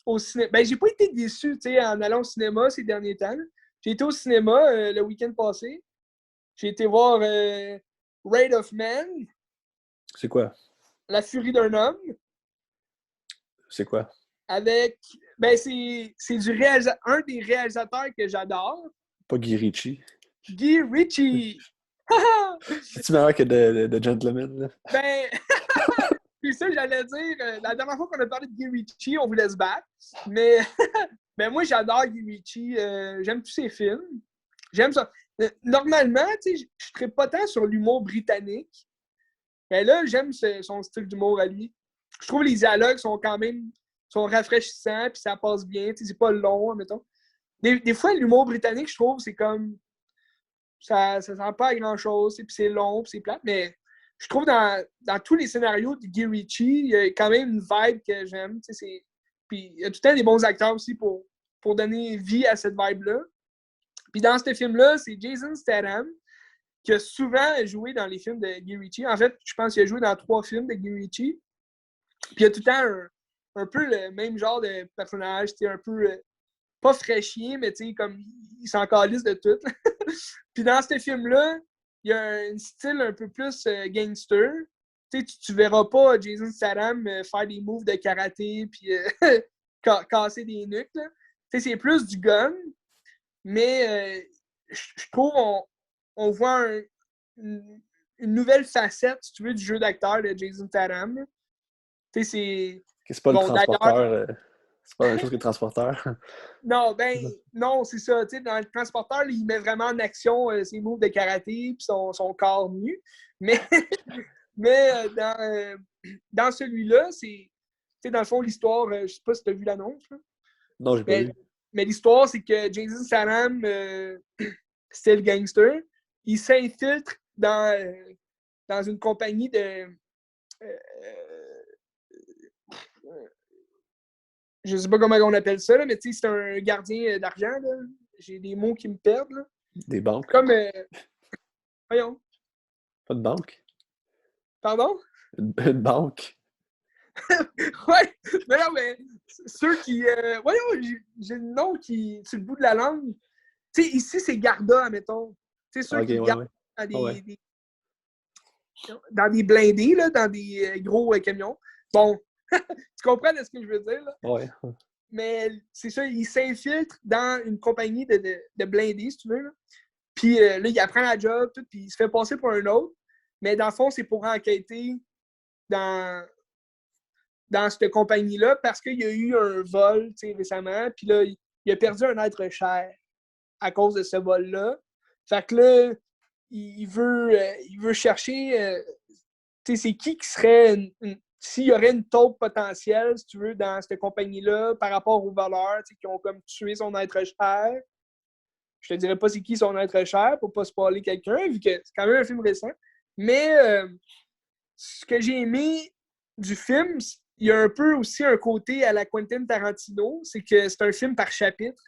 au cinéma. Ben, j'ai pas été déçu, tu sais, en allant au cinéma ces derniers temps. J'ai été au cinéma le week-end passé. J'ai été voir Raid of Man, C'est quoi? La furie d'un homme, C'est quoi? avec. Ben, c'est un des réalisateurs que j'adore, Pas Guy Ritchie. Guy Ritchie. C'est-tu meilleur que de Gentleman, là? Ben, c'est ça, j'allais dire. La dernière fois qu'on a parlé de Guy Ritchie, on voulait se battre. Mais, mais moi, j'adore Guy Ritchie. J'aime tous ses films. J'aime ça. Normalement, tu sais, je ne serais pas tant sur l'humour britannique. Mais là, j'aime son style d'humour à lui. Je trouve que les dialogues sont quand même sont rafraîchissants, puis ça passe bien. Tu sais, c'est pas long, mettons. Des fois, l'humour britannique, je trouve, c'est comme. Ça sert pas à grand-chose, puis c'est long, puis c'est plate, mais je trouve dans tous les scénarios de Guy Ritchie, il y a quand même une vibe que j'aime. Puis il y a tout le temps des bons acteurs aussi pour donner vie à cette vibe-là. Puis dans ce film-là, c'est Jason Statham qui a souvent joué dans les films de Guy Ritchie. En fait, je pense qu'il a joué dans 3 films de Guy Ritchie. Puis il y a tout le temps un peu le même genre de personnage, un peu pas fraîchier, mais tu sais, comme il s'en calisse de tout. Puis dans ce film-là, il y a un style un peu plus gangster. Tu verras pas Jason Statham faire des moves de karaté puis casser des nuques. C'est plus du gun, mais je trouve on voit une nouvelle facette, si tu veux, du jeu d'acteur de Jason Statham. C'est pas le bon, transporteur. d'ailleurs. C'est pas la même chose que le transporteur. Non, ben, non, c'est ça. Dans le transporteur, il met vraiment en action ses moves de karaté et son corps nu. Mais, mais dans celui-là, dans le fond, l'histoire, je sais pas si tu as vu l'annonce, là, Non, j'ai pas vu. mais l'histoire, c'est que Jason Statham, style gangster, il s'infiltre dans une compagnie de. Je sais pas comment on appelle ça, là, mais c'est un gardien d'argent. Là. J'ai des mots qui me perdent. Là. Des banques. Comme. Voyons. Pas de banque? Pardon? Une banque? Ouais! Mais non, mais ceux qui. Voyons, j'ai le nom qui. Sur le bout de la langue. Tu sais, ici, c'est Garda, admettons. Tu sais, ceux qui gardent dans des blindés, là, dans des gros camions. Bon, tu comprends ce que je veux dire, là? Ouais. Mais c'est ça, il s'infiltre dans une compagnie de blindés, si tu veux. Là. Puis là, il apprend la job, tout, puis il se fait passer pour un autre. mais dans le fond, c'est pour enquêter dans cette compagnie-là parce qu'il y a eu un vol récemment, puis là, il a perdu un être cher à cause de ce vol-là. Fait que là, il veut chercher, c'est qui serait s'il y aurait une taupe potentielle, si tu veux, dans cette compagnie-là par rapport aux voleurs qui ont comme tué son être cher. Je te dirais pas c'est qui son être cher pour pas spoiler quelqu'un, vu que c'est quand même un film récent. Mais ce que j'ai aimé du film, il y a un peu aussi un côté à la Quentin Tarantino, c'est que c'est un film par chapitre.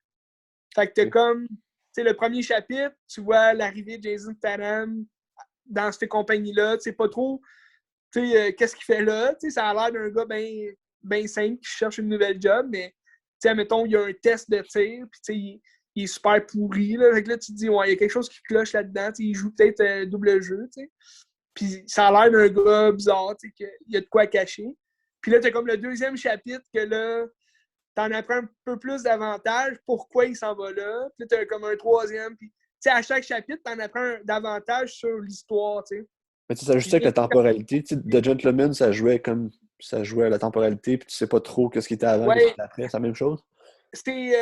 Fait que t'as comme, tu sais, le premier chapitre, tu vois l'arrivée de Jason Statham dans cette compagnie-là, tu sais pas trop, tu sais, qu'est-ce qu'il fait là, tu sais, ça a l'air d'un gars bien simple qui cherche une nouvelle job, mais, tu sais, mettons, il y a un test de tir, puis tu sais, il est super pourri, là, fait que là, tu te dis, ouais, il y a quelque chose qui cloche là-dedans, tu sais, il joue peut-être double jeu, tu sais. Puis ça a l'air d'un gars bizarre, tu sais, qu'il y a de quoi cacher. Puis là, t'as comme le deuxième chapitre que là, t'en apprends un peu plus davantage, pourquoi il s'en va là. Puis là, t'as comme un troisième. Puis, tu sais, à chaque chapitre, t'en apprends davantage sur l'histoire, tu sais. Mais tu sais, ça juste avec la temporalité. Tu sais, The Gentleman, ça jouait à la temporalité, puis tu sais pas trop qu'est-ce qui était avant, qu'est-ce qui Ouais, était après. C'est la même chose? tu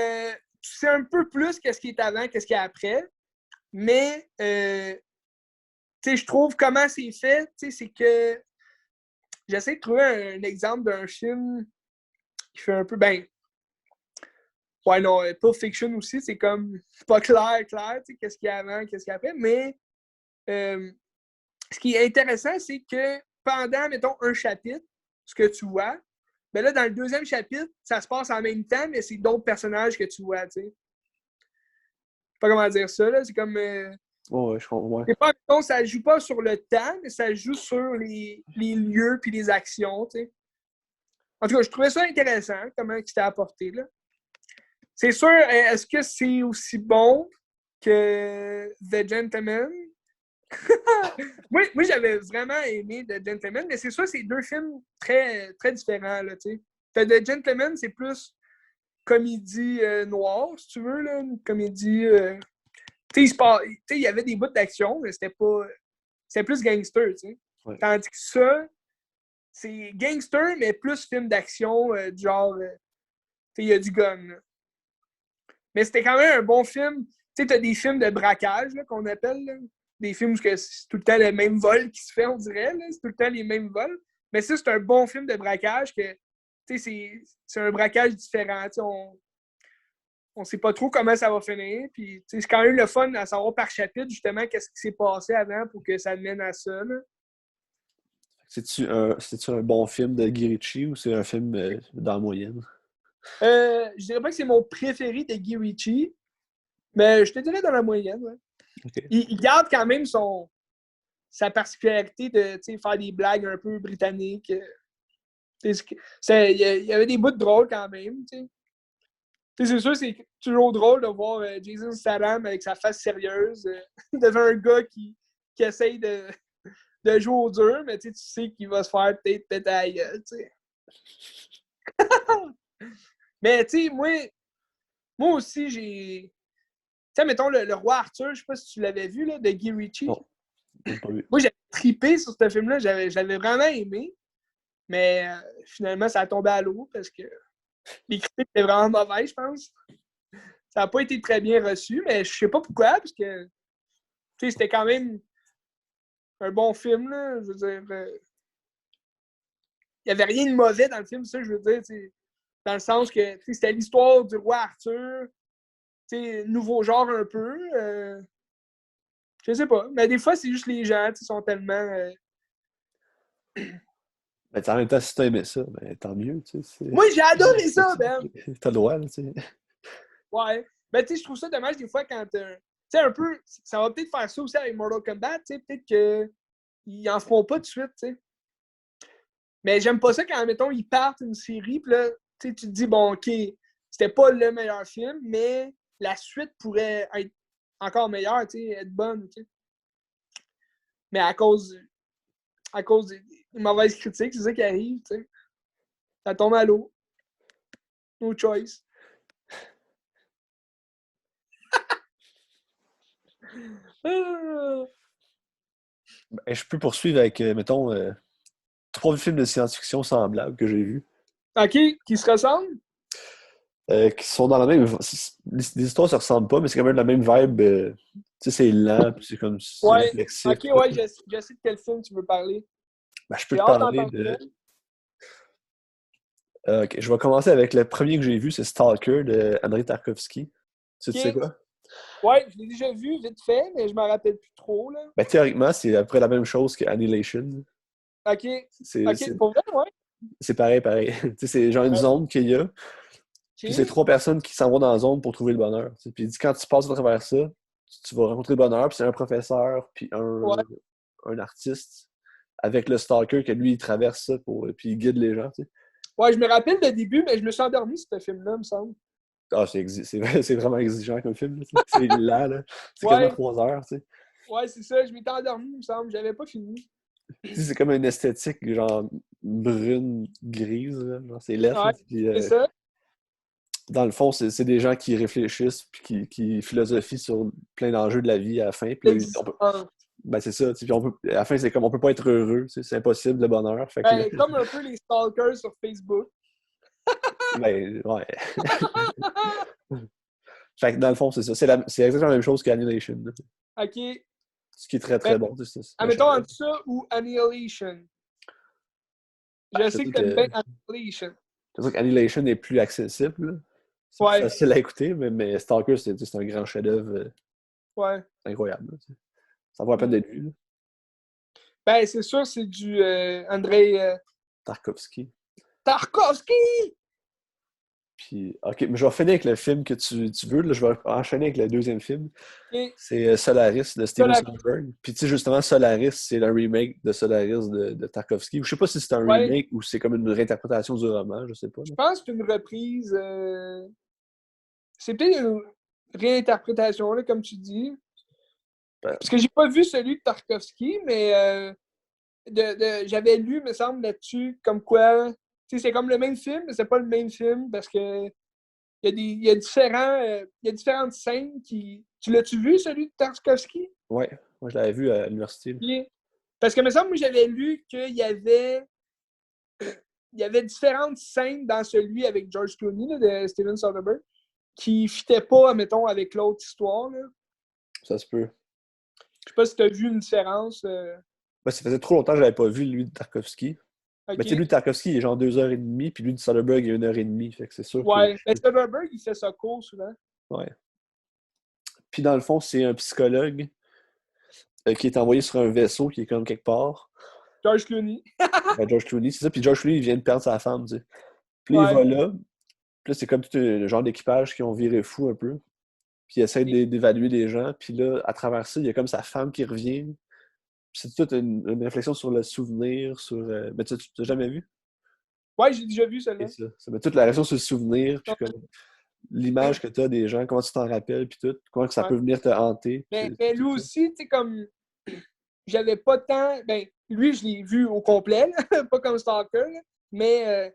sais un peu plus qu'est-ce qui est avant, qu'est-ce qui est après. Mais, tu sais, je trouve comment c'est fait, tu sais, c'est que j'essaie de trouver un exemple d'un film qui fait un peu, ben, ouais, non, Pulp Fiction aussi, c'est comme pas clair, tu sais, qu'est-ce qu'il y a avant, qu'est-ce qu'il y a après. Mais euh, ce qui est intéressant, c'est que pendant, mettons, un chapitre, ce que tu vois, ben là, dans le deuxième chapitre, ça se passe en même temps, mais c'est d'autres personnages que tu vois, tu sais. Je sais pas comment dire ça, là. C'est comme. Oh, ouais, je comprends. Ouais. C'est pas, mettons, ça joue pas sur le temps, mais ça joue sur les lieux puis les actions, tu sais. En tout cas, je trouvais ça intéressant, comment c'était apporté, là. C'est sûr, est-ce que c'est aussi bon que The Gentleman? Moi, j'avais vraiment aimé The Gentleman, mais c'est sûr, c'est deux films très, très différents, là, tu sais. The Gentleman, c'est plus comédie noire, si tu veux, là, une comédie... tu sais, il y avait des bouts d'action, mais c'était pas... C'était plus gangster, tu sais. Ouais. Tandis que ça, c'est gangster, mais plus film d'action, du genre... tu sais, il y a du gun, là. Mais c'était quand même un bon film. Tu sais, t'as des films de braquage, là, qu'on appelle, là. Des films où c'est tout le temps le même vol qui se fait, on dirait, là. C'est tout le temps les mêmes vols. Mais ça, c'est un bon film de braquage que, tu sais, c'est un braquage différent. Tu sais, on sait pas trop comment ça va finir. Puis, tu sais, c'est quand même le fun à savoir par chapitre, justement, qu'est-ce qui s'est passé avant pour que ça mène à ça, là. C'est-tu un bon film de Guy Ritchie ou c'est un film dans la moyenne? Je dirais pas que c'est mon préféré de Guy Ritchie, mais je te dirais dans la moyenne, ouais. Okay. Il garde quand même sa particularité de faire des blagues un peu britanniques. Il y avait des bouts de drôle quand même. C'est sûr, c'est toujours drôle de voir Jason Statham avec sa face sérieuse devant un gars qui essaye de jouer au dur, mais tu sais qu'il va se faire peut-être péter à la gueule. Mais tu sais, moi aussi, j'ai. Tu sais, mettons, le roi Arthur, je sais pas si tu l'avais vu, là, de Guy Ritchie. Non, je l'ai pas vu. Moi, j'avais trippé sur ce film-là, j'avais vraiment aimé. Mais finalement, ça a tombé à l'eau parce que les critiques étaient vraiment mauvaises, je pense. Ça n'a pas été très bien reçu, mais je sais pas pourquoi, parce que c'était quand même un bon film. Là. Je veux dire, il n'y avait rien de mauvais dans le film, ça, je veux dire. Dans le sens que c'était l'histoire du roi Arthur, nouveau genre un peu. Je sais pas. Mais des fois, c'est juste les gens qui sont tellement. Mais en même temps, si t'as aimé ça, ben, tant mieux, tu sais. Moi, j'ai adoré ça, Ben! T'as le droit, là, tu sais. Ouais. Ben, tu sais, je trouve ça dommage des fois quand. Tu sais, un peu. Ça va peut-être faire ça aussi avec Mortal Kombat, tu sais. Peut-être qu'ils en feront pas tout de suite, tu sais. Mais j'aime pas ça quand, mettons, ils partent une série, puis là, tu te dis, bon, OK, c'était pas le meilleur film, mais la suite pourrait être encore meilleure, tu sais, être bonne, tu sais. Mais à cause des mauvaises critiques, c'est ça qui arrive, tu sais. Ça tombe à l'eau. No choice. Ben, je peux poursuivre avec, mettons, 3 films de science-fiction semblables que j'ai vus. OK, qui se ressemblent? Qui sont dans la même. Les histoires se ressemblent pas, mais c'est quand même la même vibe. Tu sais, c'est lent, puis c'est comme. C'est Ouais. réflexif, OK, puis tout. ouais, je sais de quel film tu veux parler. Ben, je peux J'ai te hâte parler d'entendre de. ça. Ok, je vais commencer avec le premier que j'ai vu, c'est Stalker de Andrei Tarkovsky. Tu sais OK. quoi? Ouais, je l'ai déjà vu vite fait, mais je m'en rappelle plus trop, là. Ben, théoriquement, c'est à peu près la même chose que Annihilation. OK. C'est OK, c'est- pour vrai, ouais. c'est pareil, pareil. Tu sais, c'est genre une zone qu'il y a, puis c'est OK. 3 personnes qui s'en vont dans la zone pour trouver le bonheur. Tu sais. Puis il dit quand tu passes à travers ça, tu vas rencontrer le bonheur, puis c'est un professeur, puis Ouais. un artiste avec le stalker que lui, il traverse ça puis il guide les gens. Tu sais. Ouais, je me rappelle le début, mais je me suis endormi, ce film-là, me semble. Ah, c'est vraiment exigeant comme film. Là, tu sais. C'est là, là. C'est quasiment Ouais, 3 heures. Tu sais. ouais, c'est ça. Je m'étais endormi, me semble. J'avais pas fini. Tu sais, c'est comme une esthétique genre brune, grise. Là. Genre, c'est laid. Ouais, Là. Puis, c'est ça. dans le fond, c'est des gens qui réfléchissent puis qui philosophient sur plein d'enjeux de la vie à la fin. Puis là, L'existence. ben c'est ça. Puis à la fin, c'est comme on peut pas être heureux. C'est impossible le bonheur. Fait que là, Ben, comme un peu les stalkers sur Facebook. ben ouais. Fait que dans le fond, c'est ça. C'est exactement la même chose qu'Annihilation. Là. OK. Ce qui est très Ben, très bon. C'est un admettons chef-d'œuvre. entre ça ou Annihilation. Ben, Je sais que t'aimes bien Annihilation. c'est sûr qu'Annihilation est plus accessible. Là. C'est plus Ouais, facile à écouter, mais Stalker, c'est un grand chef-d'œuvre ouais. incroyable. Là, ça vaut la peine Hmm. d'être vu. Là. Ben, c'est sûr, c'est du Andrei Tarkovsky. Tarkovsky! Puis, ok, mais je vais finir avec le film que tu veux. Là, je vais enchaîner avec le deuxième film. Et C'est Solaris de ça, Steven Soderbergh. Puis, tu sais, justement, Solaris, c'est un remake de Solaris de Tarkovsky. Je sais pas si c'est un ouais, remake ou c'est comme une réinterprétation du roman, je sais pas. je Là. pense que c'est une reprise. C'est peut-être une réinterprétation, là, comme tu dis. Ben, Parce que j'ai pas vu celui de Tarkovsky, mais j'avais lu, me semble, là-dessus, comme quoi. Tu sais, c'est comme le même film, mais c'est pas le même film parce que il y a différentes scènes qui. Tu l'as-tu vu, celui de Tarkovsky? ouais, moi je l'avais vu à l'université. Là. Puis, parce que, me semble, moi, j'avais lu il y avait différentes scènes dans celui avec George Clooney là, de Steven Soderbergh qui ne fitaient pas, mettons, avec l'autre histoire. Là. Ça se peut. Je sais pas si tu as vu une différence. Ben, ça faisait trop longtemps que je l'avais pas vu, lui, de Tarkovsky. Ben, tu sais, lui, OK. Tarkovsky, il est genre 2 heures et demie, puis lui, de Soderbergh, il est 1 heure et demie. Fait que c'est sûr que. Ouais. Mais Soderbergh, il fait ça court souvent. Ouais. Puis dans le fond, c'est un psychologue qui est envoyé sur un vaisseau qui est comme quelque part. George Clooney. Ben, George Clooney, c'est ça. Puis George Clooney, il vient de perdre sa femme, tu sais. Puis là, il Ouais. va là. Puis là, c'est comme tout un genre d'équipage qui ont viré fou un peu. Puis il essaie d'évaluer des gens. Puis là, à travers ça, il y a comme sa femme qui revient. Puis c'est toute une réflexion sur le souvenir, sur. Mais tu n'as jamais vu? Ouais, j'ai déjà vu Et celle-là. ça met toute la réflexion sur le souvenir, puis comme l'image que tu as des gens, comment tu t'en rappelles, puis tout, comment que ça Ouais. peut venir te hanter, Mais puis lui tout ça. aussi, tu sais, comme j'avais pas tant. Ben, lui, je l'ai vu au complet, là, pas comme Stalker, là, mais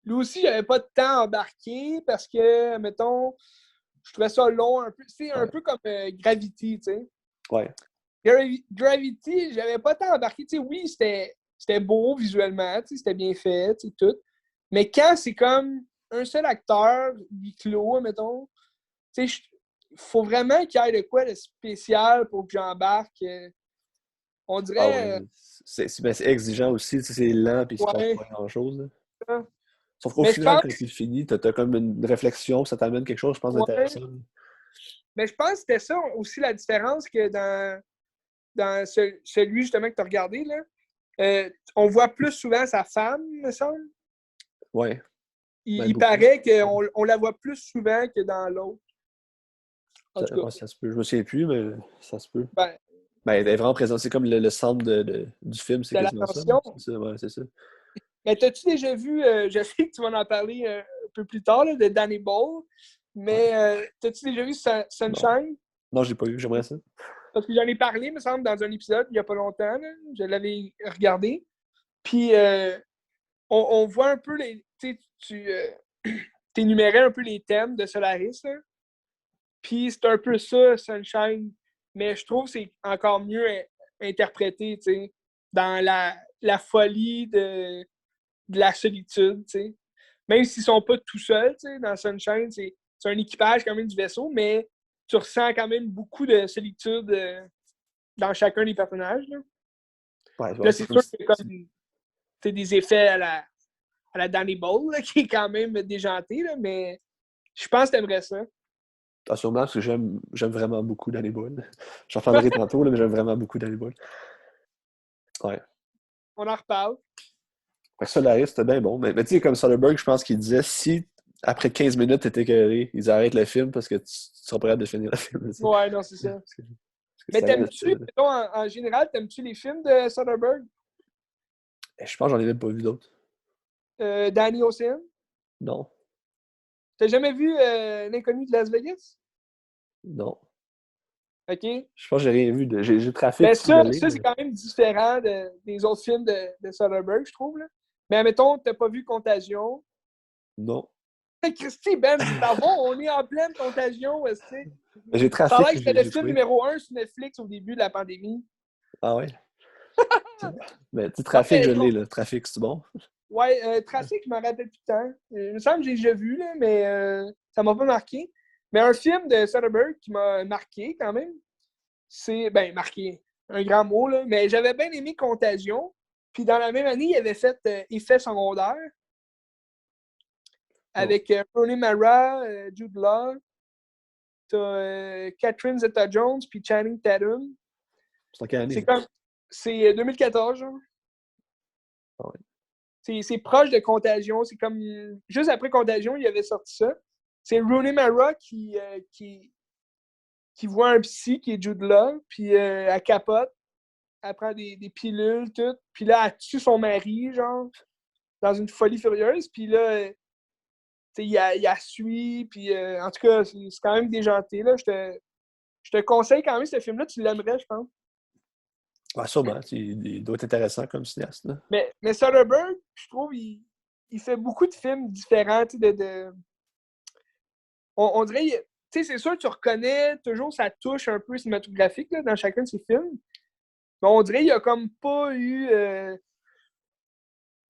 lui aussi, j'avais pas de temps embarqué parce que, mettons, je trouvais ça long un peu. C'est un Ouais. peu comme Gravity, tu sais. Ouais. Gravity, j'avais pas tant embarqué. Tu sais, oui, c'était beau visuellement, tu sais, c'était bien fait, tu sais, tout. Mais quand c'est comme un seul acteur, huis clos, mettons, tu sais, il faut vraiment qu'il y ait de quoi de spécial pour que j'embarque. On Ah dirait, ouais. C'est exigeant aussi, tu sais, c'est lent, puis il se passe ouais. pas grand-chose. Là. Sauf qu'au Mais je final, quand pense, tu finis, t'as comme une réflexion, ça t'amène quelque chose, je pense, ouais. d'intéressant. Mais je pense que c'était ça aussi la différence que dans celui justement que tu as regardé, là. On voit plus souvent sa femme, me semble. Ouais, ben Il beaucoup. paraît qu'on la voit plus souvent que dans l'autre. En tout Ouais, cas, ça se peut. Je me souviens plus, mais ça se peut. ben, Ben, elle est vraiment présente. C'est comme le centre du film, c'est de quasiment ça. Là. l'attention. C'est ça, ouais, c'est ça. Mais t'as-tu déjà vu, je sais que tu vas en parler un peu plus tard, là, de Danny Boyle, Ouais. mais t'as-tu déjà vu Non. Sunshine? Non, j'ai pas vu, j'aimerais ça. Parce que j'en ai parlé, me semble, dans un épisode il n'y a pas longtemps. Là. Je l'avais regardé. Puis on voit un peu les. Tu énumérais un peu les thèmes de Solaris. Là. Puis c'est un peu ça, Sunshine. Mais je trouve que c'est encore mieux interpréter, tu sais, dans la folie de la solitude, tu sais. Même s'ils sont pas tout seuls, tu sais, dans Sunshine, c'est un équipage quand même du vaisseau, mais tu ressens quand même beaucoup de solitude dans chacun des personnages. Là, Ouais, là ouais, c'est sûr que comme des effets à la Danny Boyle, là, qui est quand même déjanté, là, mais je pense que t'aimerais ça. Ah, sûrement, parce que j'aime vraiment beaucoup Danny Boyle. J'en parlerai tantôt, là, mais j'aime vraiment beaucoup Danny Boyle. Ouais. On en reparle. Fait que Solaris, c'était bien bon. Mais tu sais, comme Soderbergh, je pense qu'il disait si après 15 minutes t'es écœuré, ils arrêtent le film parce que tu seras prêt à finir le film. Tu sais. Ouais, non, c'est ça. Parce que Mais c'est tellement le t'aimes-tu, style. mettons, en général, t'aimes-tu les films de Soderbergh? Je pense que j'en ai même pas vu d'autres. Danny Ocean? Non. T'as jamais vu L'inconnu de Las Vegas? Non. OK? Je pense que j'ai rien vu de. J'ai Trafic Ben aussi de ça lire. c'est quand même différent des autres films de Soderbergh, je trouve. Là. Mais admettons, t'as pas vu Contagion. Non. Christy, Ben, bravo, on est en pleine Contagion, est-ce. Mais j'ai Ça a Trafic, l'air que c'était le j'ai film trouvé. numéro 1 sur Netflix au début de la pandémie. Ah ouais? Mais tu sais, Trafic, je Ouais, l'ai, là. Trafic, c'est bon? ouais, Trafic, je m'en rappelle plus tant. Il me semble que j'ai déjà vu, là, mais ça m'a pas marqué. Mais un film de Soderbergh qui m'a marqué quand même, c'est, ben, marqué, un grand mot, là, mais j'avais bien aimé Contagion. Puis dans la même année, il avait fait Effet secondaire Non. avec Rooney Mara, Jude Law, t'as Catherine Zeta-Jones, puis Channing Tatum. C'est en quelle année, C'est ça? comme, c'est 2014, genre. Ah ouais. C'est proche de Contagion. C'est comme, juste après Contagion, il avait sorti ça. C'est Rooney Mara qui voit un psy qui est Jude Law, puis elle capote, elle prend des pilules, tout. Puis là, elle tue son mari, genre, dans une folie furieuse. Puis là, il la suit, puis en tout cas, c'est quand même déjanté, là. Je te conseille quand même ce film-là, tu l'aimerais, je pense. Ah, sûrement. Il doit être intéressant comme cinéaste, là. Mais Soderbergh, je trouve, il fait beaucoup de films différents, tu sais, on dirait, tu sais, c'est sûr, tu reconnais toujours sa touche un peu cinématographique là, dans chacun de ses films, mais on dirait qu'il n'y a comme pas eu.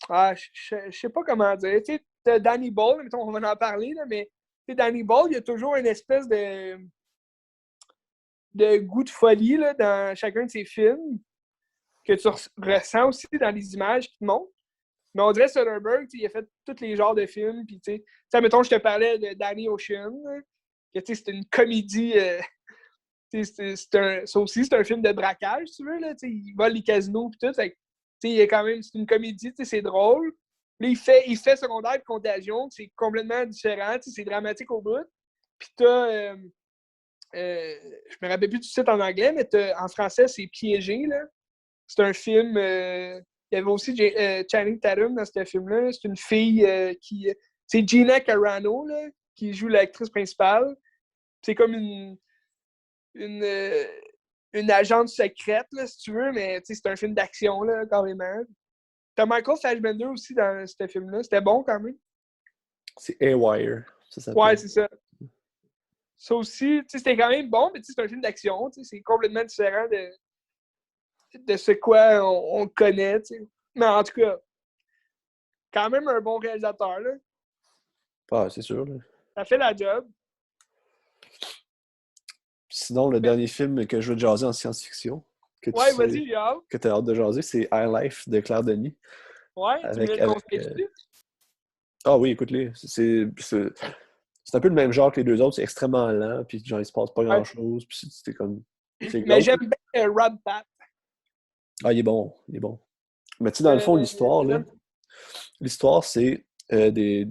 Je sais pas comment dire. Tu sais, Danny Boyle, mettons, on va en parler, là, mais tu sais, Danny Boyle, il y a toujours une espèce de goût de folie là, dans chacun de ses films que tu ressens aussi dans les images qu'il te montrent. Mais on dirait Soderbergh, il a fait tous les genres de films. Puis, tu sais, mettons, je te parlais de Danny Ocean, là, que c'est une comédie. Ça aussi, c'est un film de braquage, si tu veux. Là, il vole les casinos et tout. Fait, il est quand même, c'est une comédie, c'est drôle. Là, il fait secondaire de Contagion, c'est complètement différent, c'est dramatique au bout. Puis t'as, je me rappelle plus du titre en anglais, mais en français, c'est Piégé. Là. C'est un film. Il y avait aussi Channing Tatum dans ce film-là. C'est une fille qui. C'est Gina Carano là, qui joue l'actrice principale. C'est comme une, euh, une agente secrète, là, si tu veux, mais c'est un film d'action, là, carrément. T'as Michael Fassbender aussi dans ce film-là. C'était bon quand même. C'est Haywire, ça Ouais, s'appelle. c'est ça. Ça aussi, c'était quand même bon, mais c'est un film d'action. C'est complètement différent de ce quoi on connaît. T'sais. Mais en tout cas, quand même un bon réalisateur. Là. Ah, c'est sûr, là. Ça fait la job. Sinon, le Mais, dernier film que je veux jaser en science-fiction, que tu ouais, sais, vas-y, j'ai hâte. que tu as hâte de jaser, c'est High Life de Claire Denis. Ouais, tu me Avec, le avec, conseilles-tu? Ah oui, écoute-les. C'est un peu le même genre que les deux autres, c'est extrêmement lent, puis genre, il se passe pas Ouais. grand-chose, puis c'est comme. C'est Mais glauque, là. j'aime bien Rob Pat. Ah, il est bon, il est bon. Mais tu sais, dans le fond, l'histoire, là, l'histoire, c'est des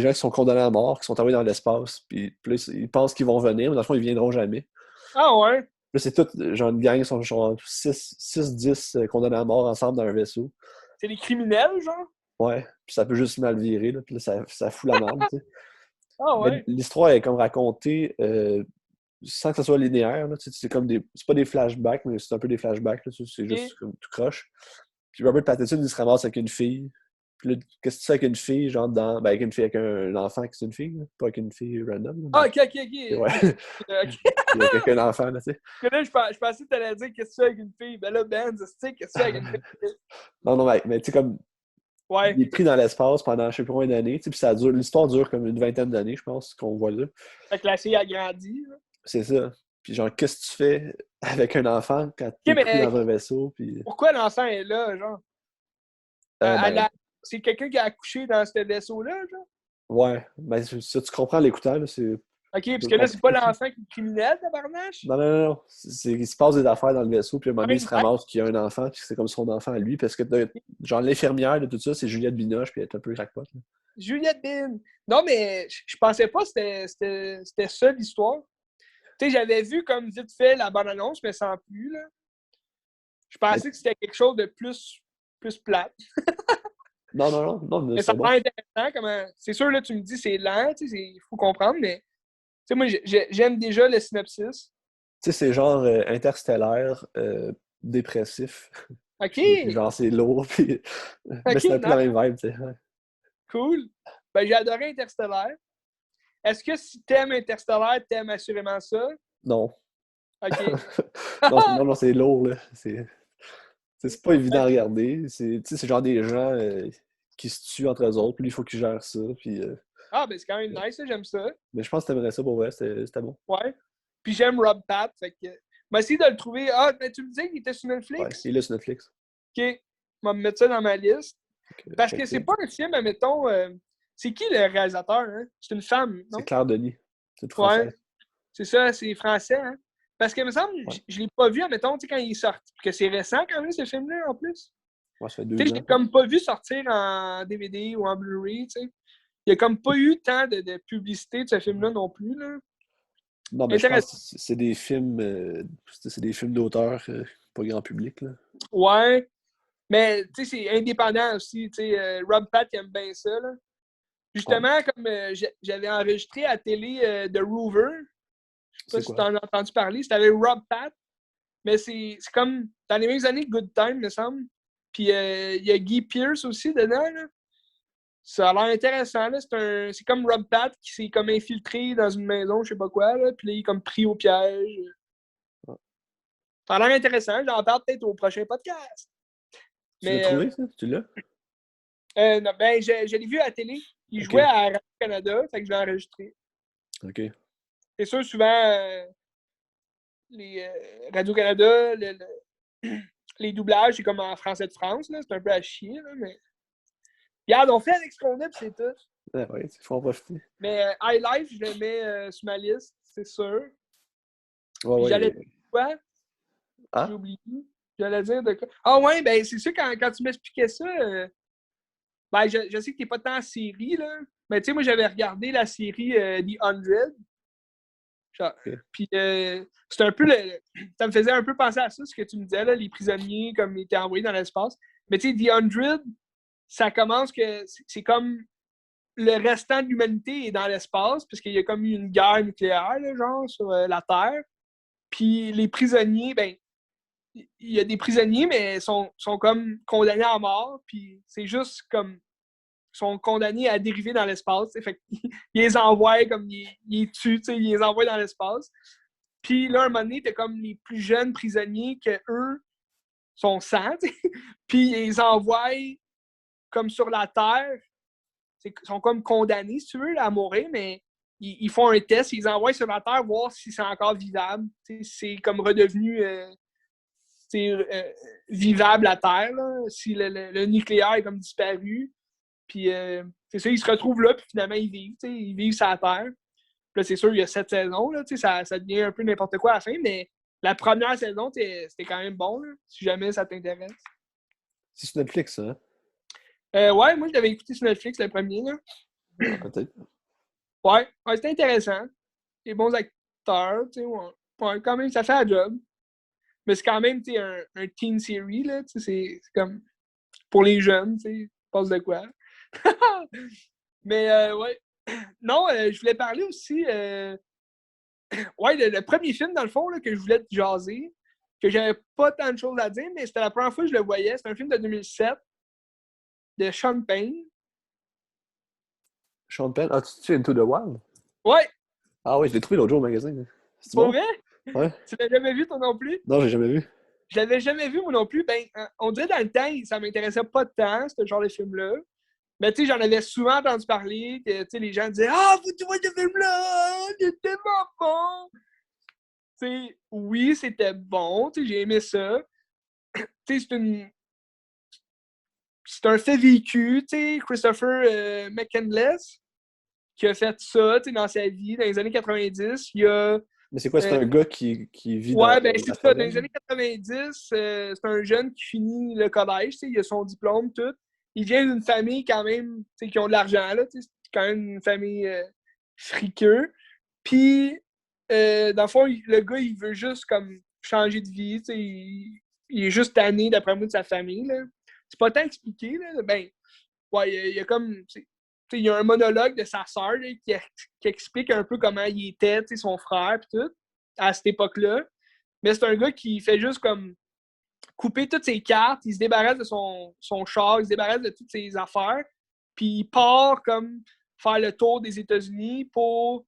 gens qui sont condamnés à mort, qui sont envoyés dans l'espace, puis là, ils pensent qu'ils vont venir, mais dans le fond, ils viendront jamais. Ah ouais? Là, c'est tout, genre, une gang, ils sont genre 6-10 condamnés à mort ensemble dans un vaisseau. C'est des criminels, genre? Ouais, puis ça peut juste mal virer, là, puis là, ça fout la merde, tu sais. Ah Mais ouais? l'histoire est comme racontée sans que ce soit linéaire, là, tu sais, c'est comme c'est pas des flashbacks, mais c'est un peu des flashbacks, là, c'est juste Ok. comme tout croche. Puis Robert Pattinson, il se ramasse avec une fille, Puis là, qu'est-ce que tu fais avec une fille, genre dans. Ben, avec une fille, avec un enfant qui c'est une fille, là, pas avec une fille random. Ah, ok. Ouais. Ok. Puis avec un enfant, là, tu sais. Parce que là, je pensais que tu allais dire qu'est-ce que tu fais avec une fille. Ben là, Ben, tu sais, qu'est-ce que tu fais avec une fille? Non, non, mais tu sais, comme. Ouais. Il est pris dans l'espace pendant je sais pas combien d'années, tu sais, puis ça dure. L'histoire dure comme une vingtaine d'années, je pense, qu'on voit là. Fait que la fille a grandi. Là. C'est ça. Puis genre, qu'est-ce que tu fais avec un enfant quand t'es Ok, pris mais dans un vaisseau, puis. pourquoi l'enfant est là, genre? Ben, C'est quelqu'un qui a accouché dans ce vaisseau-là, genre? ouais. Ben, ça, tu comprends l'écouteur, là, c'est. Ok, Un parce peu que là, c'est pas compliqué. l'enfant qui est criminel, tabarnache? Non, non, non, non. Il se passe des affaires dans le vaisseau, puis à un moment donné, il se Ouais, ramasse qu'il y a un enfant, puis c'est comme son enfant à lui, parce que genre l'infirmière de tout ça, c'est Juliette Binoche, puis elle est un peu crackpot. Là. Juliette Bin. Non, mais je pensais pas que c'était ça l'histoire. Tu sais, j'avais vu comme vite fait la bande-annonce, mais sans plus, là. Je pensais que c'était quelque chose de plus plate. Non, non, non, non, mais Mais ça c'est me bon. rend intéressant. Comment... C'est sûr, là, tu me dis c'est lent, il faut comprendre, mais tu sais, moi, j'aime déjà le synopsis. Tu sais, c'est genre interstellaire, dépressif, OK, puis genre c'est lourd, puis. Mais OK, c'est un peu la nice, même vibe, tu sais. Ouais. cool. Ben, j'ai adoré Interstellaire. Est-ce que si t'aimes Interstellaire, t'aimes assurément ça? Non. OK. Non, non, non, c'est lourd, là. C'est pas évident à regarder. C'est genre des gens qui se tuent entre eux autres, puis lui, il faut qu'il gère ça, puis. Ah, ben c'est quand même nice, ça, j'aime ça. Mais je pense que t'aimerais ça pour vrai, c'était bon. Ouais. Puis j'aime Rob Pat, fait que... Mais essayer de le trouver. Ah, mais tu me disais qu'il était sur Ouais, Netflix? il est là sur Netflix. OK. Je vais me mettre ça dans ma liste. Parce que Fait c'est que, pas un film, admettons... C'est qui le réalisateur, hein? C'est une femme, c'est non? Claire Denis. C'est une Ouais. française. C'est ça, c'est français, hein? Parce que, il me semble, Ouais. je l'ai pas vu, admettons, tu sais, quand il est sorti. Que c'est récent, quand même, ce film-là, en plus. Ouais, ça fait Tu sais, 2 je ans. l'ai comme pas vu sortir en DVD ou en Blu-ray, tu sais. Il y a comme pas eu tant de publicité de ce film-là non plus, là. Non, mais je pense Intéressant. que c'est des films d'auteur, pas grand public, là. Ouais. Mais, tu sais, c'est indépendant aussi, tu sais. Rob Pat, il aime bien ça, là. Ouais. Justement, comme j'avais enregistré à la télé The Rover, je sais pas C'est si quoi? tu en as entendu parler, c'était avec Rob Pat, mais c'est comme dans les mêmes années que Good Time, me semble. Puis il y a Guy Pearce aussi dedans, là. Ça a l'air intéressant, là. C'est comme Rob Pat qui s'est comme infiltré dans une maison, je sais pas quoi, là, puis là, il est comme pris au piège. Ouais. Ça a l'air intéressant, j'en parle peut-être au prochain podcast. Tu l'as Mais trouvé, ça? Tu l'as? non, ben, je l'ai vu à la télé. Il Ok. jouait à Radio-Canada, fait que je l'ai enregistré. Ok. C'est sûr, souvent, les Radio-Canada, les doublages, c'est comme en français de France, là. C'est un peu à chier, là, mais... Regarde, on fait avec ce qu'on a, puis c'est tout. Ah ouais, il faut en profiter. Mais High Life, je le mets sur ma liste, c'est sûr. Ouais, Puis j'allais ouais. dire quoi? J'ai Ah? oublié. J'allais dire de quoi? Ah ouais, ben c'est sûr, quand tu m'expliquais ça, ben je sais que t'es pas tant en série, là. Mais tu sais, moi, j'avais regardé la série The 100. Ok. Puis c'est un peu ça me faisait un peu penser à ça, ce que tu me disais, là, les prisonniers, comme ils étaient envoyés dans l'espace. Mais tu sais, The 100, ça commence que c'est comme le restant de l'humanité est dans l'espace, puisqu'il y a comme eu une guerre nucléaire, là, genre, sur la Terre. Puis les prisonniers, ben, il y a des prisonniers, mais sont comme condamnés à mort, puis c'est juste comme sont condamnés à dériver dans l'espace. Fait qu'ils les envoient comme ils les tuent, ils les envoient dans l'espace. Puis là, un moment donné, t'as comme les plus jeunes prisonniers que eux sont 100, puis ils les envoient comme sur la Terre. Ils sont comme condamnés, si tu veux, à mourir, mais ils font un test, ils les envoient sur la Terre voir si c'est encore vivable. Si c'est comme redevenu vivable la Terre, là, si le nucléaire est comme disparu. Puis c'est ça, ils se retrouvent là, puis finalement ils vivent sur la Terre. Puis là, c'est sûr, il y a 7 saisons, là, ça devient un peu n'importe quoi à la fin, mais la première saison, c'était quand même bon, là, si jamais ça t'intéresse. C'est sur Netflix, ça, hein? Ouais, moi je l'avais écouté sur Netflix le premier, là. Ah, peut-être. Ouais, c'était intéressant. Des bons acteurs, tu sais, ouais, quand même, ça fait la job. Mais c'est quand même, tu sais, un teen series, là, tu sais, c'est comme pour les jeunes, tu sais, passe de quoi. Mais ouais. Non, je voulais parler aussi. Ouais, le premier film, dans le fond, là, que je voulais te jaser, que j'avais pas tant de choses à dire, mais c'était la première fois que je le voyais. C'est un film de 2007. de Sean Penn. Sean Penn. Ah, tu Into the Wild? Ouais, Ah oui, je l'ai trouvé l'autre jour au magasin. C'est pour bon? vrai? Ouais. Tu l'as jamais vu, toi non plus? Non, j'ai jamais vu. Je l'avais jamais vu, moi non plus. Ben, on dirait dans le temps, ça m'intéressait pas tant, ce genre de film-là. Mais tu sais, j'en avais souvent entendu parler, que tu sais, les gens disaient Ah, faut que tu vois ce film-là, c'est tellement bon! Tu sais, oui, c'était bon, tu sais, j'ai aimé ça. Tu sais, c'est un fait vécu, tu sais, Christopher McCandless, qui a fait ça, tu sais, dans sa vie, dans les années 90. Il a Mais c'est quoi? C'est un gars qui vit dans Ouais, ben c'est la ça. Dans les favela? années 90, c'est un jeune qui finit le collège, tu sais, il a son diplôme, tout. Il vient d'une famille quand même, tu sais, qui ont de l'argent, là, tu sais, c'est quand même une famille friqueux. Puis, dans le fond, le gars, il veut juste comme changer de vie, tu sais, il est juste tanné, d'après moi, de sa famille, là. C'est pas tant expliqué, là. Ben, ouais, il y a comme, tu sais, il y a un monologue de sa sœur, là, qui explique un peu comment il était, tu sais, son frère, puis tout, à cette époque-là. Mais c'est un gars qui fait juste comme couper toutes ses cartes, il se débarrasse de son char, il se débarrasse de toutes ses affaires, puis il part comme faire le tour des États-Unis pour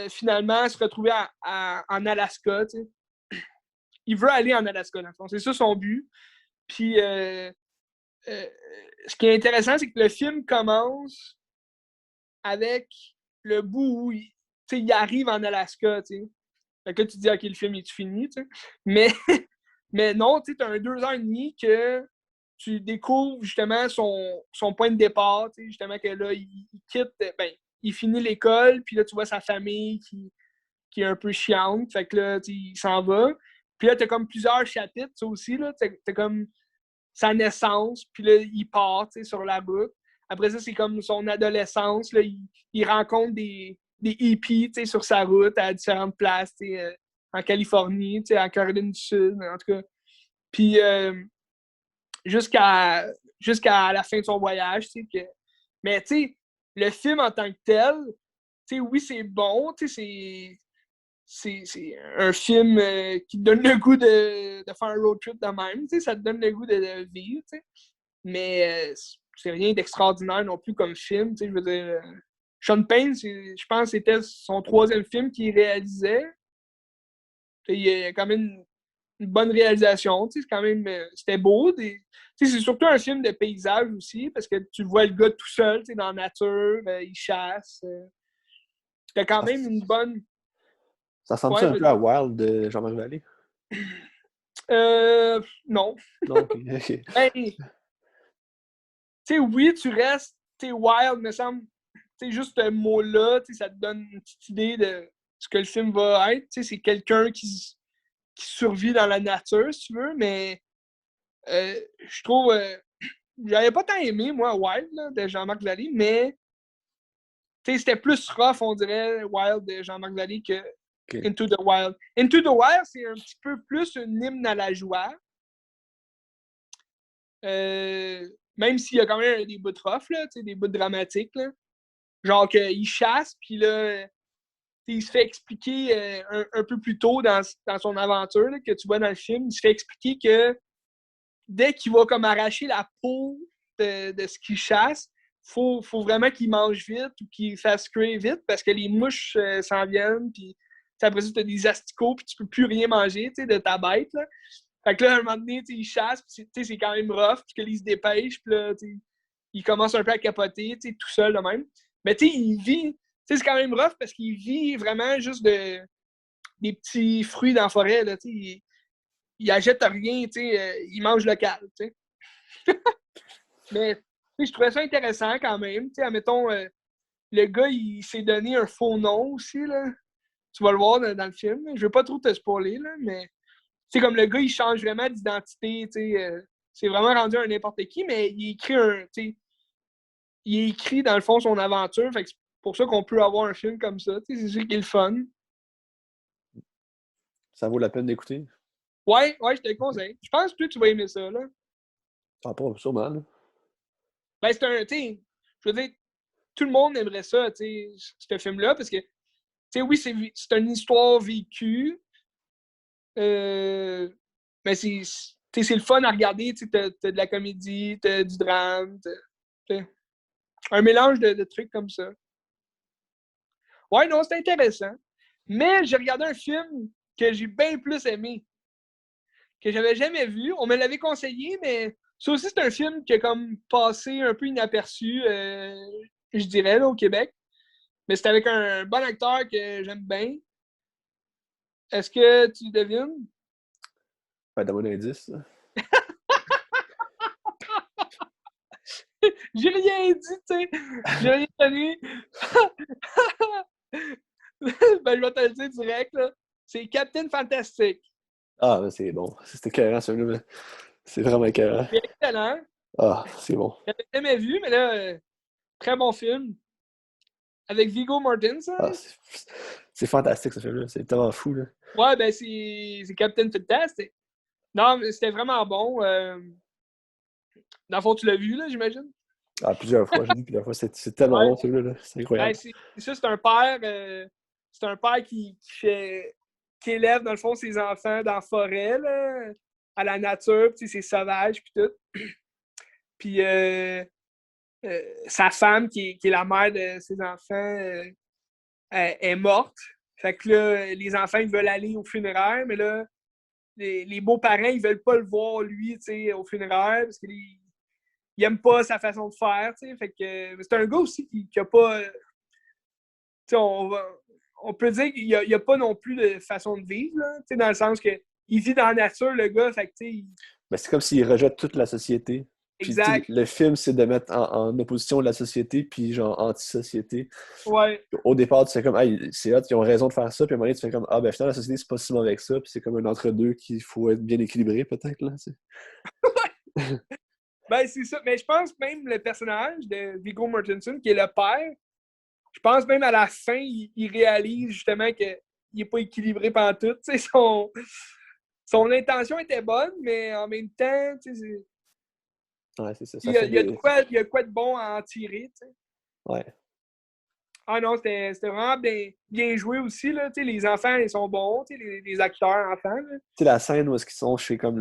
finalement se retrouver en Alaska. Tu sais. Il veut aller en Alaska, dans le fond. C'est ça son but. Puis ce qui est intéressant, c'est que le film commence avec le bout où il arrive en Alaska. Tu sais. Fait que là, tu te dis, OK, le film est fini. Tu sais. Mais Mais non, tu sais, tu as un 2 heures et demie que tu découvres justement son point de départ, tu sais, justement que là, il quitte, ben, il finit l'école, puis là, tu vois sa famille qui est un peu chiante, fait que là, tu sais, il s'en va. Puis là, tu as comme plusieurs chapitres, ça aussi, là, tu as comme sa naissance, puis là, il part, tu sais, sur la route. Après ça, c'est comme son adolescence, là, il rencontre des hippies, tu sais, sur sa route à différentes places, tu sais, en Californie, tu sais, en Caroline du Sud, en tout cas. Puis jusqu'à la fin de son voyage, tu sais. Mais tu sais, le film en tant que tel, tu sais, oui, c'est bon, tu sais, c'est un film qui te donne le goût de faire un road trip de même, tu sais, ça te donne le goût de vivre, tu sais. Mais c'est rien d'extraordinaire non plus comme film, tu sais, je veux dire. Sean Penn, je pense que c'était son troisième film qu'il réalisait. Il y a quand même une bonne réalisation. C'est quand même. C'était beau. C'est surtout un film de paysage aussi, parce que tu vois le gars tout seul dans la nature, il chasse. C'était quand Ça, même une bonne. ça ressemble-tu Ouais, un peu à Wild de Jean-Marc Vallée? non. Non, ok. Ok. Ben, tu sais, oui, tu restes, wild, me semble. Juste ce mot-là, ça te donne une petite idée de ce que le film va être. C'est quelqu'un qui survit dans la nature, si tu veux, mais je trouve. J'avais pas tant aimé, moi, Wild, là, de Jean-Marc Vallée, mais c'était plus rough, on dirait, Wild de Jean-Marc Vallée que Ok. Into the Wild. Into the Wild, c'est un petit peu plus un hymne à la joie. Même s'il y a quand même des bouts rough, là, des bouts dramatiques. Là. Genre qu'il chasse, puis là, il se fait expliquer un peu plus tôt dans son aventure, là, que tu vois dans le film, il se fait expliquer que dès qu'il va comme arracher la peau de ce qu'il chasse, faut vraiment qu'il mange vite ou qu'il fasse cuire vite parce que les mouches s'en viennent. Puis après ça, tu as des asticots puis tu peux plus rien manger de ta bête. Là. Fait que là, à un moment donné, il chasse, puis c'est quand même rough, puis qu'il se dépêche, puis là, il commence un peu à capoter, tout seul de même. Mais il vit, c'est quand même rough parce qu'il vit vraiment juste des petits fruits dans la forêt. Là, il achète rien, il mange local. T'sais. Mais je trouvais ça intéressant quand même. Admettons, le gars, il s'est donné un faux nom aussi. Là. Tu vas le voir dans le film. Je veux pas trop te spoiler, là, mais comme le gars, il change vraiment d'identité. C'est vraiment rendu un n'importe qui, mais il écrit il écrit dans le fond son aventure. Fait que c'est pour ça qu'on peut avoir un film comme ça. C'est sûr qu'il est le fun. Ça vaut la peine d'écouter? Ouais, je te le conseille. Je pense que tu vas aimer ça. Là. Ah, pas sûrement, là. Ben, c'est un, je veux dire, tout le monde aimerait ça, ce film-là, parce que, oui, c'est une histoire vécue, mais sais, c'est le fun à regarder. Tu sais, t'as de la comédie, t'as du drame. T'sais, un mélange de trucs comme ça. Ouais, non, c'est intéressant. Mais j'ai regardé un film que j'ai bien plus aimé, que j'avais jamais vu. On me l'avait conseillé, mais ça aussi, c'est un film qui a comme passé un peu inaperçu, je dirais, là, au Québec. Mais c'est avec un bon acteur que j'aime bien. Est-ce que tu devines? Ben, donne-moi un indice. J'ai rien dit, tu sais. J'ai rien donné. Ben, je vais te le dire direct, là. C'est Captain Fantastic. Ah, ben, c'est bon. C'était écœurant, celui-là. C'est vraiment écœurant. C'est excellent. Ah, c'est bon. Je l'avais jamais vu, mais là, très bon film. Avec Viggo Ah, Mortensen. c'est fantastique, ce film-là. C'est tellement fou, là. Ouais, ben c'est Captain Fantastic. Non, mais c'était vraiment bon. Dans le fond, tu l'as vu, là, j'imagine? Ah, plusieurs fois. J'ai dit plusieurs fois. C'est tellement Ouais. bon, celui-là. C'est Ben, incroyable. c'est ça, c'est un père qui élève, dans le fond, ses enfants dans la forêt, là, à la nature, puis c'est sauvage, puis tout. Puis sa femme, qui est la mère de ses enfants, est morte. Fait que là, les enfants, ils veulent aller au funéraire, mais là, les beaux-parents, ils veulent pas le voir, lui, tu sais, au funéraire, parce qu'ils n'aiment pas sa façon de faire, tu sais. Fait que c'est un gars aussi qui a pas... Tu sais, on peut dire qu'il n'y a pas non plus de façon de vivre, là, tu sais, dans le sens que il vit dans la nature, le gars, fait que, tu sais, Mais c'est comme s'il rejette toute la société. Puis, tu sais, exact. le film, c'est de mettre en opposition la société, puis genre anti-société. Ouais, Au départ, tu fais comme, ah, c'est hot, ils ont raison de faire ça. Puis à un moment donné, tu fais comme, ah, ben finalement, la société, c'est pas si mauvais que ça. Puis c'est comme un entre-deux qu'il faut être bien équilibré, peut-être, là, tu sais. ben c'est ça. Mais je pense même le personnage de Viggo Mortensen, qui est le père, je pense même à la fin, il réalise justement qu'il n'est pas équilibré pendant tout. Son intention était bonne, mais en même temps, Ouais, c'est ça. Ça il y a, fait il y a de des. quoi, il y a quoi de bon à en tirer. T'sais. Ouais. Ah non, c'était vraiment bien joué aussi. Là, les enfants, ils sont bons, les acteurs enfants. Là. Tu sais, la scène où est-ce qu'ils sont chez comme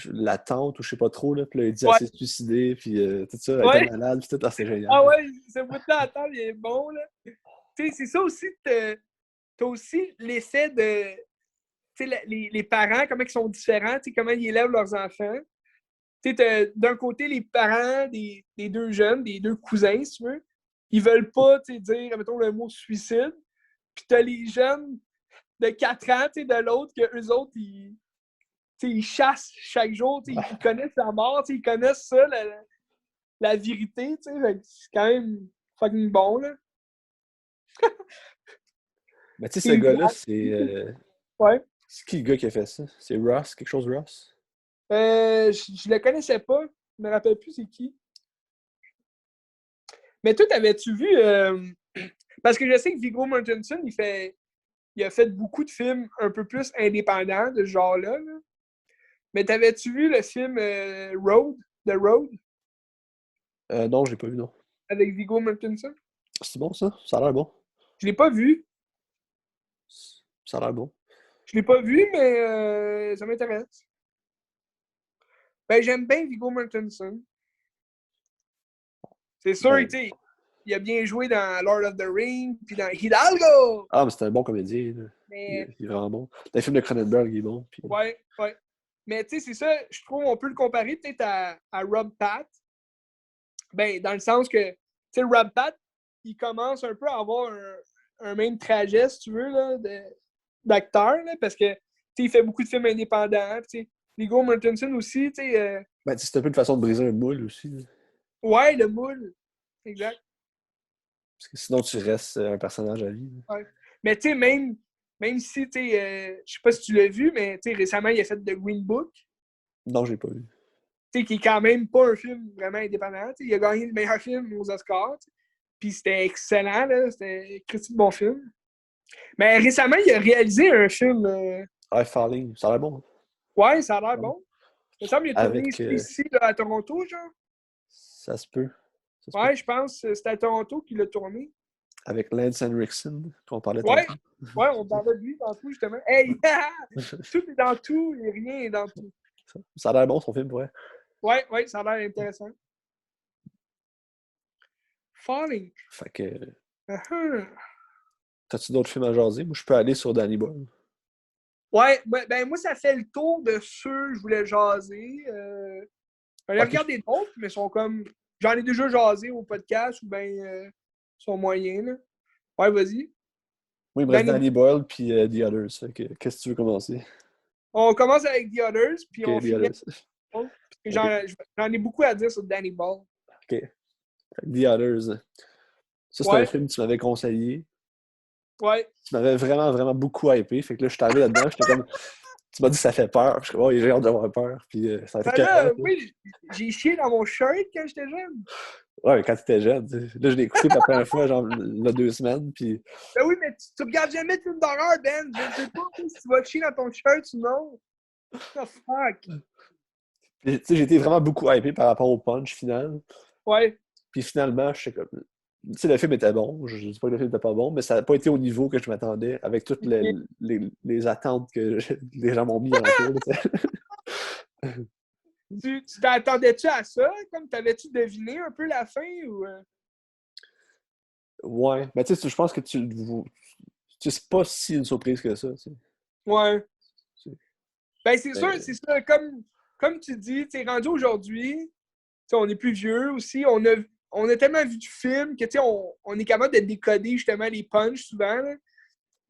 la tante ou je sais pas trop, là, puis là, il dit à Ouais, s'est suicidé, puis tout ça, elle était ouais. malade, puis tout, ah, c'est génial. Ah ouais, ce bout-là à table, il est bon. Là. C'est ça aussi, t'as aussi l'effet de les parents, comment ils sont différents, comment ils élèvent leurs enfants. D'un côté, les parents des deux jeunes, des deux cousins, si tu veux, ils veulent pas dire, mettons, le mot suicide. Puis t'as les jeunes de 4 ans de l'autre, que eux autres, ils chassent chaque jour, Ouais. ils connaissent la mort, ils connaissent ça, la vérité. C'est quand même fucking bon. Là. Mais tu sais, ce Et, gars-là, c'est. ouais. C'est qui le gars qui a fait ça? C'est Ross, quelque chose Ross? Je le connaissais pas. Je me rappelle plus c'est qui. Mais toi, t'avais-tu vu. Parce que je sais que Viggo Mortensen, il a fait beaucoup de films un peu plus indépendants de ce genre-là. Là. Mais t'avais-tu vu le film Road, The Road, Non, j'ai pas vu, non. avec Viggo Mortensen? C'est bon, ça? Ça a l'air bon. Je l'ai pas vu. Ça a l'air bon. Je l'ai pas vu, mais ça m'intéresse. Ben, j'aime bien Viggo Mortensen. C'est sûr, Ben, tu sais, il a bien joué dans Lord of the Rings, puis dans Hidalgo! ah, mais c'est un bon comédien, là. Mais, Il est vraiment bon. Dans le film de Cronenberg, il est bon. Puis... ouais, ouais. Mais, tu sais, c'est ça, je trouve on peut le comparer peut-être à Rob Pat. Ben, dans le sens que, tu sais, Rob Pat, il commence un peu à avoir un même trajet, si tu veux, là, d'acteur, là, parce que, tu sais, il fait beaucoup de films indépendants, tu sais. Viggo Mortensen aussi, tu sais. Ben, c'est un peu une façon de briser un moule aussi, là. Ouais, le moule. Exact. Parce que sinon, tu restes un personnage à vie, là. Ouais. Mais tu sais, même si, tu sais, je sais pas si tu l'as vu, mais tu sais, récemment, il a fait The Green Book, Non, j'ai pas vu. tu sais, qui est quand même pas un film vraiment indépendant. Il a gagné le meilleur film aux Oscars. Puis c'était excellent, là. C'était un critique de bon film. Mais récemment, il a réalisé un film. High Falling, ça a l'air bon. Ouais, ça a l'air Ouais. bon. Il me semble qu'il a tourné Avec. ici, là, à Toronto, genre. Ça se peut. Ça se peut. Ouais, je pense que c'était à Toronto qu'il a tourné. Avec Lance Henriksen, qu'on parlait Ouais, tantôt. ouais, on parlait de lui tantôt, justement. Hey, tout est dans tout et rien est dans tout. Ça a l'air bon, son film, ouais. Ouais, ça a l'air intéressant. Falling. Fait que, Uh-huh. t'as-tu d'autres films à jaser? Moi, je peux aller sur Danny Boyle. Ouais, ben moi, ça fait le tour de ceux que je voulais jaser. J'en ai Ok. regardé d'autres, mais sont comme. J'en ai déjà jasé au podcast ou ben sont moyens, là. Ouais, vas-y. Moi, il me reste Danny, Danny Boyle puis The Others. Fait que, qu'est-ce que tu veux commencer? on commence avec The Others, puis Ok, on The finit avec Others. Ball, parce que Ok, j'en ai beaucoup à dire sur Danny Ball. ok. Fait que The Others. Ça, c'est un Ouais, film que tu m'avais conseillé. ouais. Tu m'avais vraiment, vraiment beaucoup hypé. Fait que là, je suis arrivé là-dedans. J'étais comme. Tu m'as dit que ça fait peur. Je suis comme, oh, j'ai hâte d'avoir peur. Puis ça a été Ben carré. là, oui, j'ai chié dans mon shirt quand j'étais jeune. Ouais, mais quand tu étais jeune. Tu sais. Là, je l'ai écouté pour la première fois, genre, il y a 2 semaines. Puis Ben oui, mais tu regardes jamais de films d'horreur, Ben. Je ne sais pas si tu vas chier dans ton shirt ou non. What the fuck? tu sais, j'ai été vraiment beaucoup hypé par rapport au punch final. Ouais. Puis finalement, je sais comme. Tu sais, le film était bon. Je ne dis pas que le film n'était pas bon, mais ça n'a pas été au niveau que je m'attendais avec toutes les attentes que les gens m'ont mis alentour. Tu sais. Tu t'attendais-tu à ça? Comme t'avais-tu deviné un peu la fin ou. Ouais. Mais tu sais, je pense que c'est pas si une surprise que ça. Tu sais. Ouais. C'est- Ben c'est sûr, mais- c'est ça. Comme tu dis, tu rendu aujourd'hui, tu sais, on est plus vieux aussi. On a tellement vu du film que tu sais, on est capable de décoder justement les punchs souvent, là.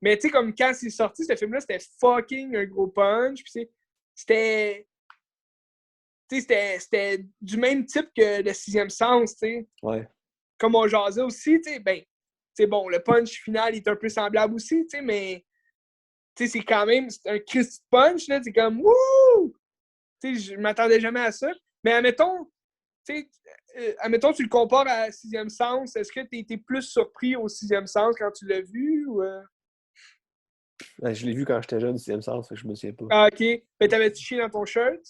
Mais tu sais, comme quand c'est sorti, ce film-là, c'était fucking un gros punch. Puis c'était. Tu sais, c'était du même type que le sixième sens, tu sais. Ouais. Comme on jasait aussi, tu sais, ben, c'est bon, le punch final est un peu semblable aussi, tu sais, mais tu sais, c'est quand même c'est un Christy punch, là, c'est comme wouh! Tu sais, je m'attendais jamais à ça. Mais admettons, tu sais, admettons, tu le compares à Sixième Sens, est-ce que tu as été plus surpris au Sixième Sens quand tu l'as vu ou. Ouais, je l'ai vu quand j'étais jeune, sixième sens, fait que je me souviens pas. Ah, ok. Mais t'avais-tu chié dans ton shirt?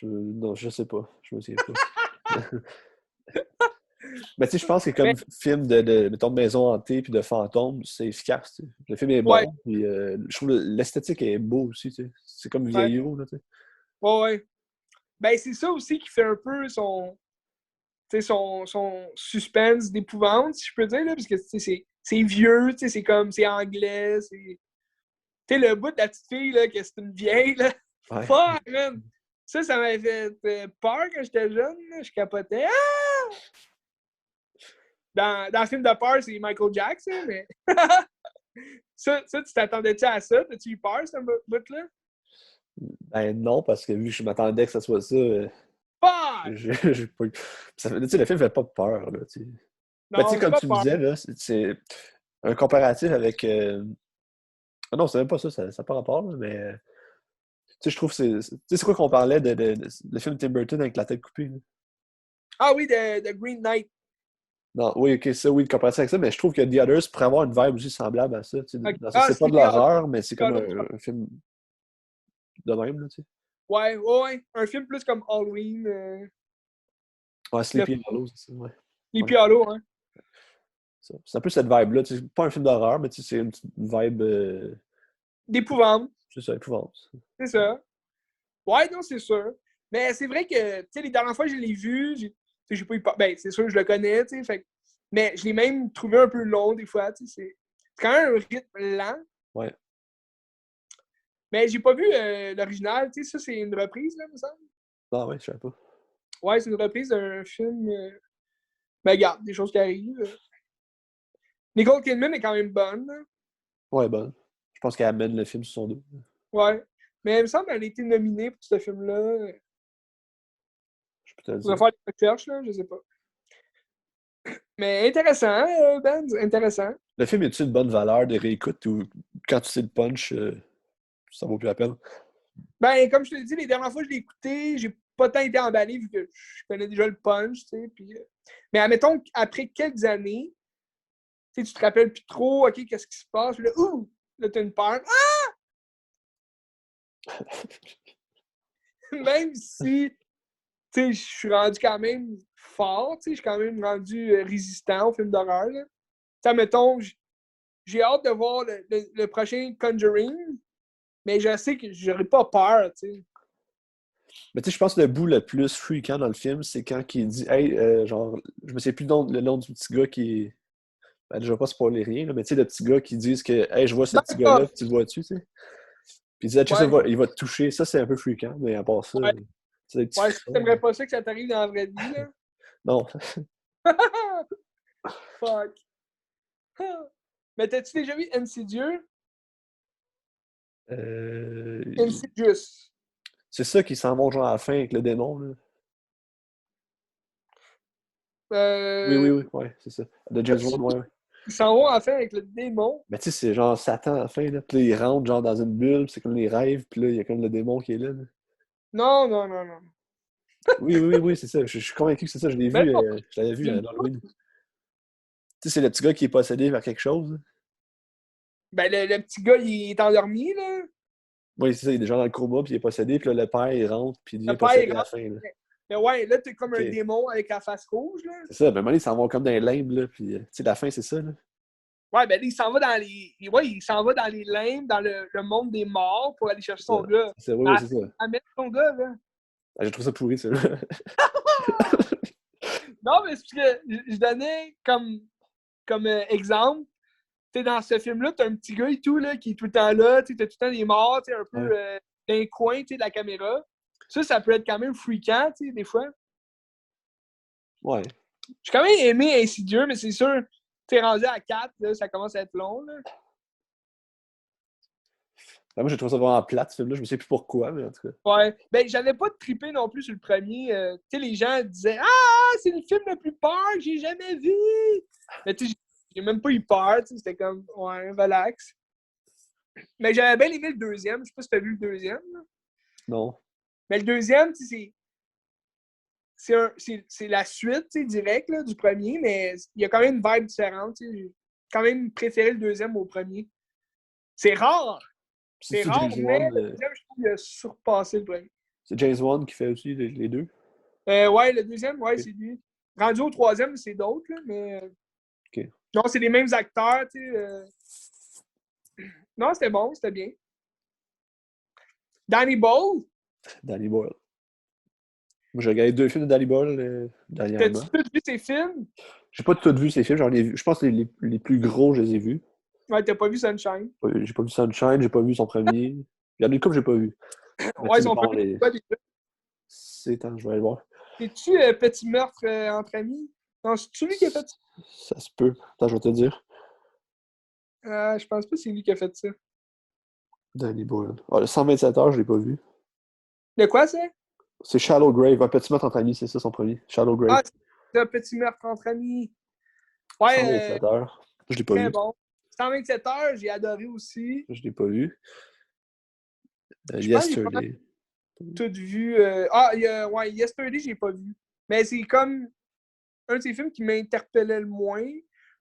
Non, je sais pas. Je me souviens pas. Mais tu sais, je pense que Mais, comme film mettons, de maison hantée puis de fantôme, c'est efficace. Tu sais. Le film est ouais, bon, puis je trouve l'esthétique est beau aussi. Tu sais. C'est comme ouais, vieillot, là, tu sais. ouais. Ben, c'est ça aussi qui fait un peu son suspense d'épouvante, si je peux dire, là, parce que c'est vieux, c'est comme, c'est anglais, c'est. Tu sais, le bout de la petite fille, là, que c'est une vieille, là. Ouais. Fuck, man! Ça m'avait fait peur quand j'étais jeune, là, je capotais. Ah! Dans le film de peur, c'est Michael Jackson, mais. Tu t'attendais-tu à ça? T'as-tu eu peur, ce bout-là? Ben non, parce que vu que je m'attendais que ça soit ça, Fuck! j'ai pas eu. Tu sais, le film fait pas peur, là, tu sais. Ben, tu sais, Non, j'ai comme pas tu me peur. disais, là, c'est un comparatif avec. Ah non, c'est même pas ça, ça n'a pas rapport, là, mais. Tu sais, je trouve que c'est. Tu sais, c'est quoi qu'on parlait le film Tim Burton avec la tête coupée, là? Ah oui, de Green Knight. Non, oui, ok, ça, oui, de comparatif avec ça, mais je trouve que The Others pourrait avoir une vibe aussi semblable à ça. Tu sais, Okay. dans ça, Ah, c'est pas de Sleepy Hollow. l'horreur, mais c'est comme Hollow. un film de même, là, tu sais. Ouais. Un film plus comme Halloween. Ouais, Le Sleepy Hollow, c'est ça, ouais. Ouais, Sleepy Hollow, hein. c'est un peu cette vibe-là. Tu sais, c'est pas un film d'horreur, mais tu sais, c'est une petite vibe. D'épouvante. C'est ça, épouvante. C'est ça. Ouais, non, c'est sûr. Mais c'est vrai que, tu sais, les dernières fois que je l'ai vu, j'ai pas eu peur. Ben, c'est sûr que je le connais, tu sais. Mais je l'ai même trouvé un peu long, des fois, tu sais. C'est quand même un rythme lent. Ouais. Mais j'ai pas vu l'original, tu sais. Ça, c'est une reprise, là, me semble. Ah ouais, je sais pas. Ouais, c'est une reprise d'un film. Ben, regarde, des choses qui arrivent. Nicole Kidman est quand même bonne, là. Ouais, bon. Je pense qu'elle amène le film sur son dos. Ouais. Mais il me semble qu'elle a été nominée pour ce film-là. Je peux te le On va dire. faire des recherches, là, je sais pas. Mais intéressant, Ben, intéressant. Le film, est-tu une bonne valeur de réécoute ou quand tu sais le punch, ça vaut plus la peine? Ben, comme je te l'ai dit, les dernières fois que je l'ai écouté, j'ai pas tant été emballé vu que je connais déjà le punch, tu sais. Mais admettons qu'après quelques années, tu sais, tu te rappelles plus trop, OK, qu'est-ce qui se passe? Puis là, ouh! Là, t'as une peur. Même si, tu sais, je suis rendu quand même fort, tu sais, je suis quand même rendu résistant au film d'horreur, là. Tu sais, admettons, j'ai hâte de voir le prochain Conjuring, mais je sais que j'aurais pas peur, tu sais. Mais tu sais, je pense que le bout le plus freakant dans le film, c'est quand il dit, hey, genre, je me sais plus le nom du petit gars qui est. Ben, je vais pas spoiler rien, là, mais tu sais, le petit gars qui dit que, hey, je vois ce petit gars-là, D'accord. puis tu le vois-tu, tu sais. Puis il dit, ah, check ça, Ouais, il va te toucher. Ça, c'est un peu freakant, mais à part ça, ouais, c'est des petits ouais, si frissons. t'aimerais pas ça que ça t'arrive dans la vraie vie, là. Non. Fuck. Mais t'as-tu déjà vu Insidieux? Euh, Insidious. C'est ça qui s'en vont genre à la fin avec le démon, là. Oui, oui, Euh, oui, ouais, c'est ça. De James Wan, ouais, ouais. Ils s'en vont à faire avec le démon. Mais tu sais, c'est genre Satan à la fin, là. Puis là, il rentre genre dans une bulle, puis c'est comme les rêves, puis là, il y a comme le démon qui est là. Non, non, non, non. Oui, oui, oui, oui, c'est ça. Je suis convaincu que c'est ça. Je l'ai Mais vu, non, je l'avais vu à dis-moi. l'Halloween. Tu sais, c'est le petit gars qui est possédé par quelque chose, là. Ben, le petit gars, il est endormi, là. Oui, c'est ça, il est déjà dans le coma, puis il est possédé, puis là, le père, il rentre, puis il Le devient père, il possédé à la rentre. fin, là. Mais ouais, là, t'es comme un Ok. démon avec la face rouge, là. C'est ça, mais à un moment donné, ils s'en vont comme dans les limbes, là, puis tu sais, la fin, c'est ça, là. Ouais, ben, là, il s'en va dans les. Ouais, il s'en va dans les limbes, dans le monde des morts pour aller chercher C'est ça. son gars. C'est ça, oui, À oui, la c'est fin, ça. il amène son gars, là. Ah, j'ai trouvé ça pourri, ça, là. Non, mais c'est parce que je donnais comme exemple. Tu sais, dans ce film-là, t'as un petit gars et tout, là, qui est tout le temps là, tu sais, t'as tout le temps des morts, tu sais, un Ouais. peu dans les coins, tu sais, de la caméra. Ça peut être quand même freakant, tu sais, des fois. Ouais. J'ai quand même aimé Insidieux, mais c'est sûr, t'es rendu à 4, là, ça commence à être long, là. Ah, moi, j'ai trouvé ça vraiment plate, ce film-là. Je me sais plus pourquoi, mais en tout cas. Ouais. Ben, j'avais pas trippé non plus sur le premier. Tu sais, les gens disaient Ah, c'est le film le plus peur que j'ai jamais vu. Mais tu sais, j'ai même pas eu peur, tu sais, c'était comme, ouais, relax. Mais j'avais bien aimé le deuxième. Je sais pas si t'as vu le deuxième, là. Non. Mais le deuxième, tu sais, c'est la suite, tu sais, directe, là, du premier, mais il y a quand même une vibe différente, tu sais. J'ai quand même préféré le deuxième au premier. C'est rare. C'est C'est-tu rare, James mais Wan? le deuxième, je trouve qu'il a surpassé le premier. C'est James Wan qui fait aussi les deux? Ouais, le deuxième, ouais, Ok. c'est lui. Rendu au troisième, c'est d'autres, là, mais Ok. non, c'est les mêmes acteurs, tu sais. Non, c'était bon, c'était bien. Danny Boyle, Danny Boyle. Moi, j'ai regardé 2 films de Danny Boyle t'as-tu dernièrement. tout vu ses films? J'ai pas tout vu ces films, j'en ai vu. Je pense que les plus gros, je les ai vus. Ouais, t'as pas vu Sunshine. J'ai pas vu Sunshine, j'ai pas vu son premier. Il y en a une couple que j'ai pas vu. Mais Ouais, tu sais, son bon, premier, c'est quoi déjà? c'est temps, je vais aller voir. C'est-tu Petit meurtre entre amis? Non, c'est-tu lui qui a fait ça? Ça se peut. Attends, je vais te dire. Je pense pas que c'est lui qui a fait ça. Danny Boyle. Ah, le 127 heures, je l'ai pas vu. De quoi, ça? C'est Shallow Grave. Un petit meurtre entre amis, c'est ça son premier. Shallow Grave. Ah, c'est un Petit meurtre entre amis. Ouais, 127 heures. Je l'ai pas très vu. bon. 127 heures, j'ai adoré aussi. Je l'ai pas vu. Je pense que j'ai pas Yesterday. tout vu. Ouais, Yesterday, j'ai pas vu. Mais c'est comme un de ces films qui m'interpellait le moins.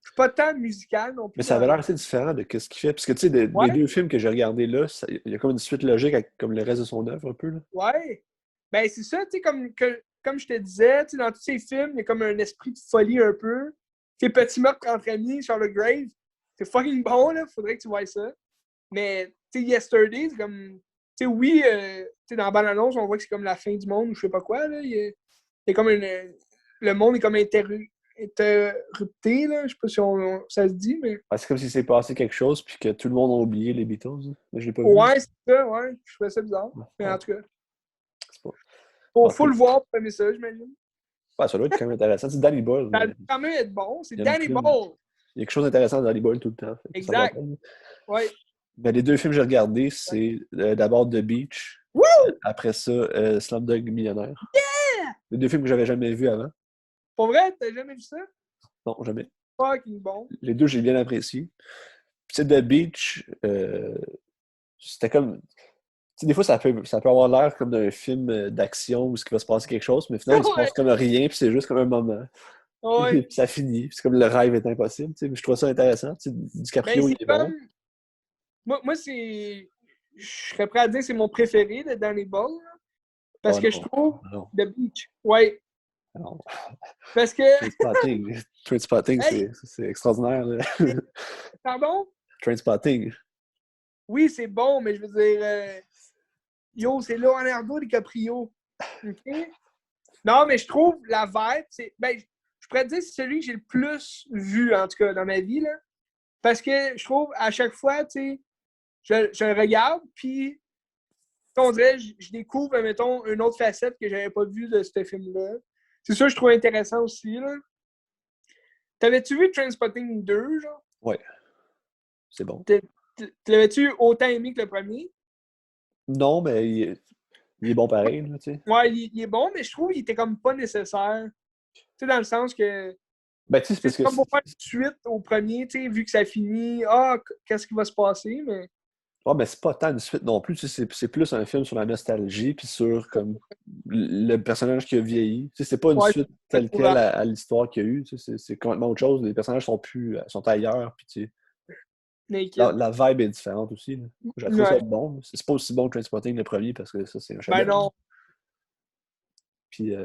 Je suis pas tant musical non Mais plus ça dans avait les. l'air assez différent de ce qu'il fait. Parce que, tu sais, des Ouais, 2 films que j'ai regardés là, il y a comme une suite logique avec comme le reste de son œuvre, un peu, là. ouais. Ben, c'est ça, tu sais, comme je te disais, tu sais, dans tous ces films, il y a comme un esprit de folie un peu. Tes petits meurtres entre amis, Charlotte Grave, c'est fucking bon, là. Faudrait que tu vois ça. Mais, tu sais, Yesterday, c'est comme. Tu sais, oui, tu sais, dans la bande-annonce, on voit que c'est comme la fin du monde ou je sais pas quoi, là. Il y a comme une. Le monde est comme interrupté, là. Je sais pas si ça se dit, mais. Ah, c'est comme s'il s'est passé quelque chose puis que tout le monde a oublié les Beatles, hein. Mais je l'ai pas vu. Ouais, c'est ça, ouais. Je trouvais ça bizarre. Mais Ouais, en tout cas, c'est pas. faut, En tout faut cas, le voir pour aimer ça, j'imagine. ouais, ça doit être quand même intéressant. C'est Danny Boyle, Ça mais doit quand même être bon. C'est il y a une Danny prime. Ball. Il y a quelque chose d'intéressant dans Danny Boyle tout le temps. Fait que ça va Exact. pas. Ouais. Ben, les 2 films que j'ai regardés, c'est d'abord The Beach, Wouh! après ça, Slumdog Millionnaire. Les 2 films que j'avais jamais vus avant. Pour vrai, t'as jamais vu ça? Non, jamais. Fucking bon. Les 2, j'ai bien apprécié. Puis, tu sais, The Beach, c'était comme. Tu sais, des fois, ça peut avoir l'air comme d'un film d'action où il va se passer quelque chose, mais finalement, il se Ouais. passe comme rien, puis c'est juste comme un moment. Ouais. Puis ça finit. Puis c'est comme le rêve est impossible. Tu sais. Je trouve ça intéressant. Tu sais, Ben, DiCaprio, il c'est est bon. comme. Moi c'est. Je serais prêt à dire que c'est mon préféré de Danny Ball. Parce Oh que je non. trouve Non. The Beach. Ouais. Non. Parce que. Trainspotting. Trainspotting, Hey! c'est extraordinaire, là. Pardon? Trainspotting. Oui, c'est bon, mais je veux dire. Yo, c'est Leonardo DiCaprio. OK? Non, mais je trouve la vibe, je pourrais te dire que c'est celui que j'ai le plus vu, en tout cas, dans ma vie, là. Parce que je trouve, à chaque fois, tu sais, je le regarde, puis on dirait, je découvre, mettons, une autre facette que j'avais pas vue de ce film-là. C'est ça que je trouve intéressant aussi, là. T'avais-tu vu Trainspotting 2, genre? Ouais, c'est bon. L'avais-tu autant aimé que le premier? Non, mais il est bon pareil, là, tu sais. Ouais, il est bon, mais je trouve qu'il était comme pas nécessaire. Tu sais, dans le sens que Ben, tu sais, c'est c'est parce que comme pour faire une suite au premier, tu sais, vu que ça finit, qu'est-ce qui va se passer, mais. ouais, mais c'est pas tant une suite non plus, tu sais, c'est plus un film sur la nostalgie, puis sur comme le personnage qui a vieilli. Tu sais, c'est pas une Ouais, suite c'est telle courant. quelle à l'histoire qu'il y a eu, tu sais, c'est complètement autre chose. Les personnages sont ailleurs, puis tu sais, Naked. la vibe est différente aussi, là. Je trouve ça Ouais. bon. C'est pas aussi bon que Trainspotting le premier, parce que ça, c'est un Ben chef-d'œuvre. non. Puis,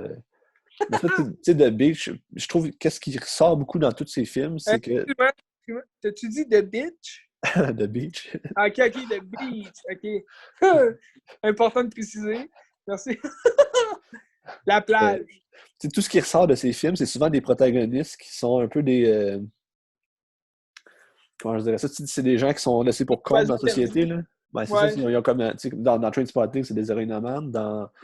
mais ça, tu sais, The Beach, je trouve qu'est-ce qui ressort beaucoup dans tous ces films, c'est que Excuse-moi. T'as-tu dit The Bitch? The Beach, Ok, The Beach. Ok. Important de préciser. Merci. La euh, plage. tu sais, tout ce qui ressort de ces films, c'est souvent des protagonistes qui sont un peu des, comment je dirais ça, c'est des gens qui sont laissés pour compte dans Quasi la société, perdu. là. Ben, c'est ça, Ouais, ils ont comme, tu sais, dans Trainspotting, c'est des héroïnomanes.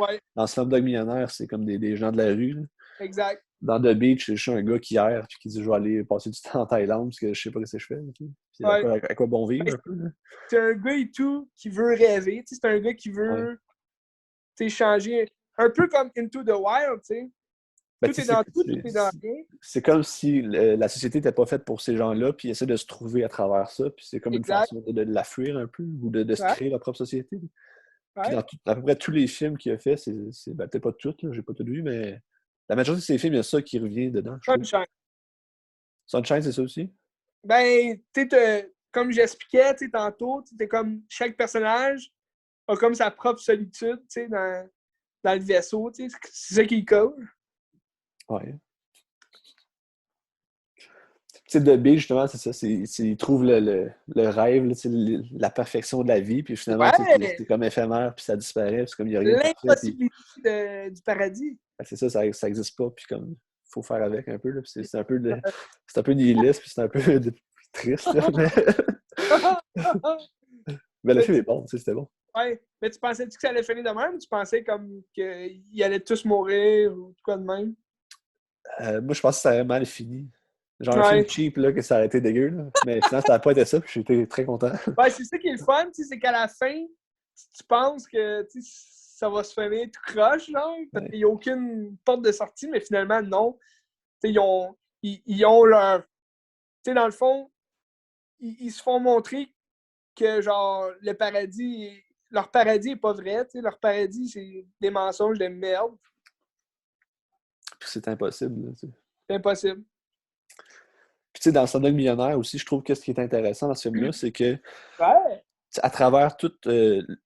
ouais, Dans Slumdog Millionnaire, c'est comme des gens de la rue, là. exact. Dans The Beach, c'est juste un gars qui erre puis qui dit je vais aller passer du temps en Thaïlande parce que je sais pas ce que je fais, là, tu sais. Puis Ouais. à quoi bon Ben, vivre un peu, là. c'est un gars et tout qui veut rêver. Tu sais, c'est un gars qui Ouais. veut, tu sais, changer. Un peu comme Into the Wild, tu sais. Ben, Tout tu est sais, dans tout est dans rien. c'est comme si la société n'était pas faite pour ces gens-là, puis ils essaient de se trouver à travers ça, puis c'est comme une Exact. façon de la fuir un peu, ou de se Ouais, créer leur propre société. Puis ouais. à peu près tous les films qu'il a fait, ben, peut-être pas tous, là, j'ai pas tout vu, mais la majorité de ses films, il y a ça qui revient dedans, je trouve. Sunshine. Sunshine, c'est ça aussi? Ben, tu sais, comme j'expliquais, tu sais, tantôt, tu sais, comme chaque personnage a comme sa propre solitude, tu sais, dans le vaisseau, tu sais. C'est ça qui est cool. Ouais. Tu sais, The Beach, justement, c'est ça, il trouve le rêve, là, tu sais, la perfection de la vie, puis finalement, tu sais, Ouais! c'est comme éphémère, puis ça disparaît, puis c'est comme il n'y a rien de parfait, puis L'impossibilité du paradis. ben, c'est ça, ça existe pas, puis comme, faut faire avec un peu, là, puis c'est un peu nihiliste, puis c'est un peu triste, là, mais le Mais film est bon, tu sais, c'était bon. ouais. Mais tu pensais-tu que ça allait finir de même ou tu pensais comme qu'ils allaient tous mourir ou quoi de même? Moi, je pense que ça aurait mal fini. Genre un film Ouais. cheap, là, que ça aurait été dégueu, là. Mais finalement, ça n'a pas été ça, puis j'étais très content. Ouais, c'est ça qui est le fun, tu sais, c'est qu'à la fin, tu penses que tu sais, ça va se finir tout croche, genre, parce Ouais. qu'il n'y a aucune porte de sortie, mais finalement, non. Tu sais, ils ont leur. Tu sais, dans le fond, ils se font montrer que, genre, leur paradis est pas vrai, tu sais, leur paradis, c'est des mensonges de merde. Puis c'est impossible, là, tu sais. C'est impossible. Puis tu sais, dans Slumdog Millionnaire aussi, je trouve que ce qui est intéressant dans ce film-là, c'est que Ouais. à travers toute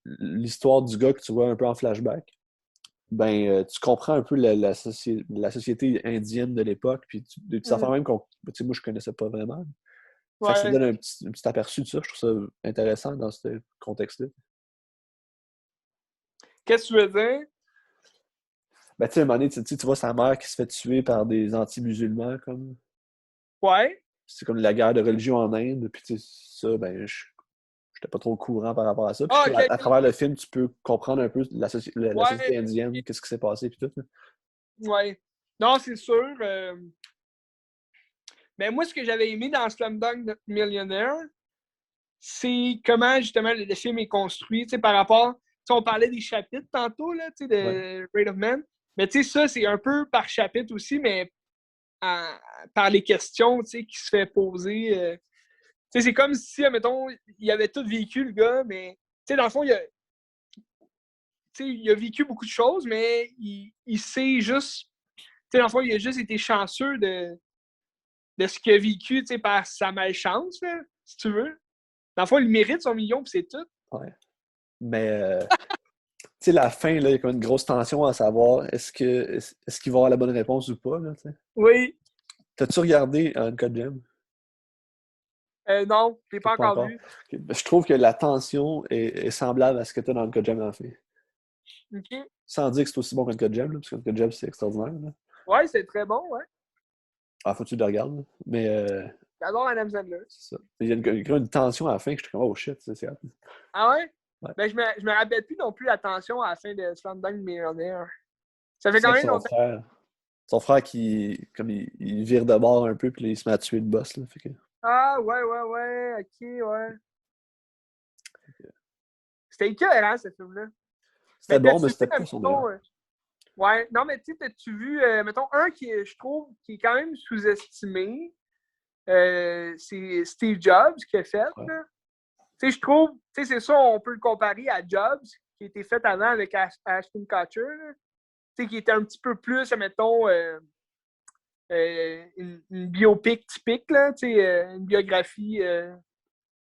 l'histoire du gars que tu vois un peu en flashback, ben tu comprends un peu la société indienne de l'époque, puis des petites affaires Mm. même tu sais, moi je connaissais pas vraiment. Fait que ça Ouais. donne un petit aperçu de ça, je trouve ça intéressant dans ce contexte-là. Qu'est-ce que tu veux dire? Ben tu sais, à un moment donné, tu vois sa mère qui se fait tuer par des anti-musulmans, comme. Ouais. C'est comme la guerre de religion en Inde, puis tu sais, ça, ben je j'étais pas trop au courant par rapport à ça. Puis je Ah, trouve ok, à travers le film, tu peux comprendre un peu la ouais. société indienne, qu'est-ce qui s'est passé, puis tout, là. Ouais. Non, c'est sûr. Mais moi, ce que j'avais aimé dans Slumdog Millionaire, c'est comment justement le film est construit, tu sais, par rapport. Tu sais, on parlait des chapitres tantôt, là, tu sais, Ouais. de Raid of Man. Mais tu sais, ça, c'est un peu par chapitre aussi, mais par les questions, tu sais, qui se fait poser. Tu sais, c'est comme si, admettons, il avait tout vécu, le gars, mais tu sais, dans le fond, il a vécu beaucoup de choses, mais il sait juste. Tu sais, dans le fond, il a juste été chanceux de ce qu'il a vécu, tu sais, par sa malchance, là, si tu veux. Dans le fond, il mérite son million, puis c'est tout. Ouais. Mais tu sais, la fin, là, il y a comme une grosse tension à savoir est-ce qu'il va avoir la bonne réponse ou pas, là, tu sais. Oui. T'as-tu regardé Uncut Gem? Non, je l'ai pas Pas encore encore. vu. Ok. Je trouve que la tension est semblable à ce que tu as dans Uncut Gem, en fait. OK. Sans dire que c'est aussi bon qu'Uncut Gem, là, parce qu'Uncut Gem, c'est extraordinaire. Là. Ouais, c'est très bon, ouais. Ah, faut que tu le regardes. Là. Mais J'adore Adam Sandler. c'est ça. Il y a une tension à la fin que je suis comme, oh shit, c'est hot. Ah ouais? Ouais. Ben, je me rappelle plus non plus l'attention à la fin de Slumdog Millionaire. Ça fait C'est quand avec même longtemps. son frère qui, comme il vire de bord un peu, puis là, il se met à tuer le boss. Là, fait que, Ah, ouais. OK, ouais. C'était écœurant, ce film-là. c'était Mais bon, t'as-tu mais vu, c'était pas son meilleur. mettons, ouais, non, mais tu sais, t'as-tu vu, mettons, un qui, je trouve, qui est quand même sous-estimé, c'est Steve Jobs qui a fait, Ouais. là. Tu sais, je trouve, tu sais, c'est ça, on peut le comparer à Jobs, qui a été fait avant avec Ashton Kutcher, là. Tu sais, qui était un petit peu plus, mettons, une biopic typique, là, tu sais, une biographie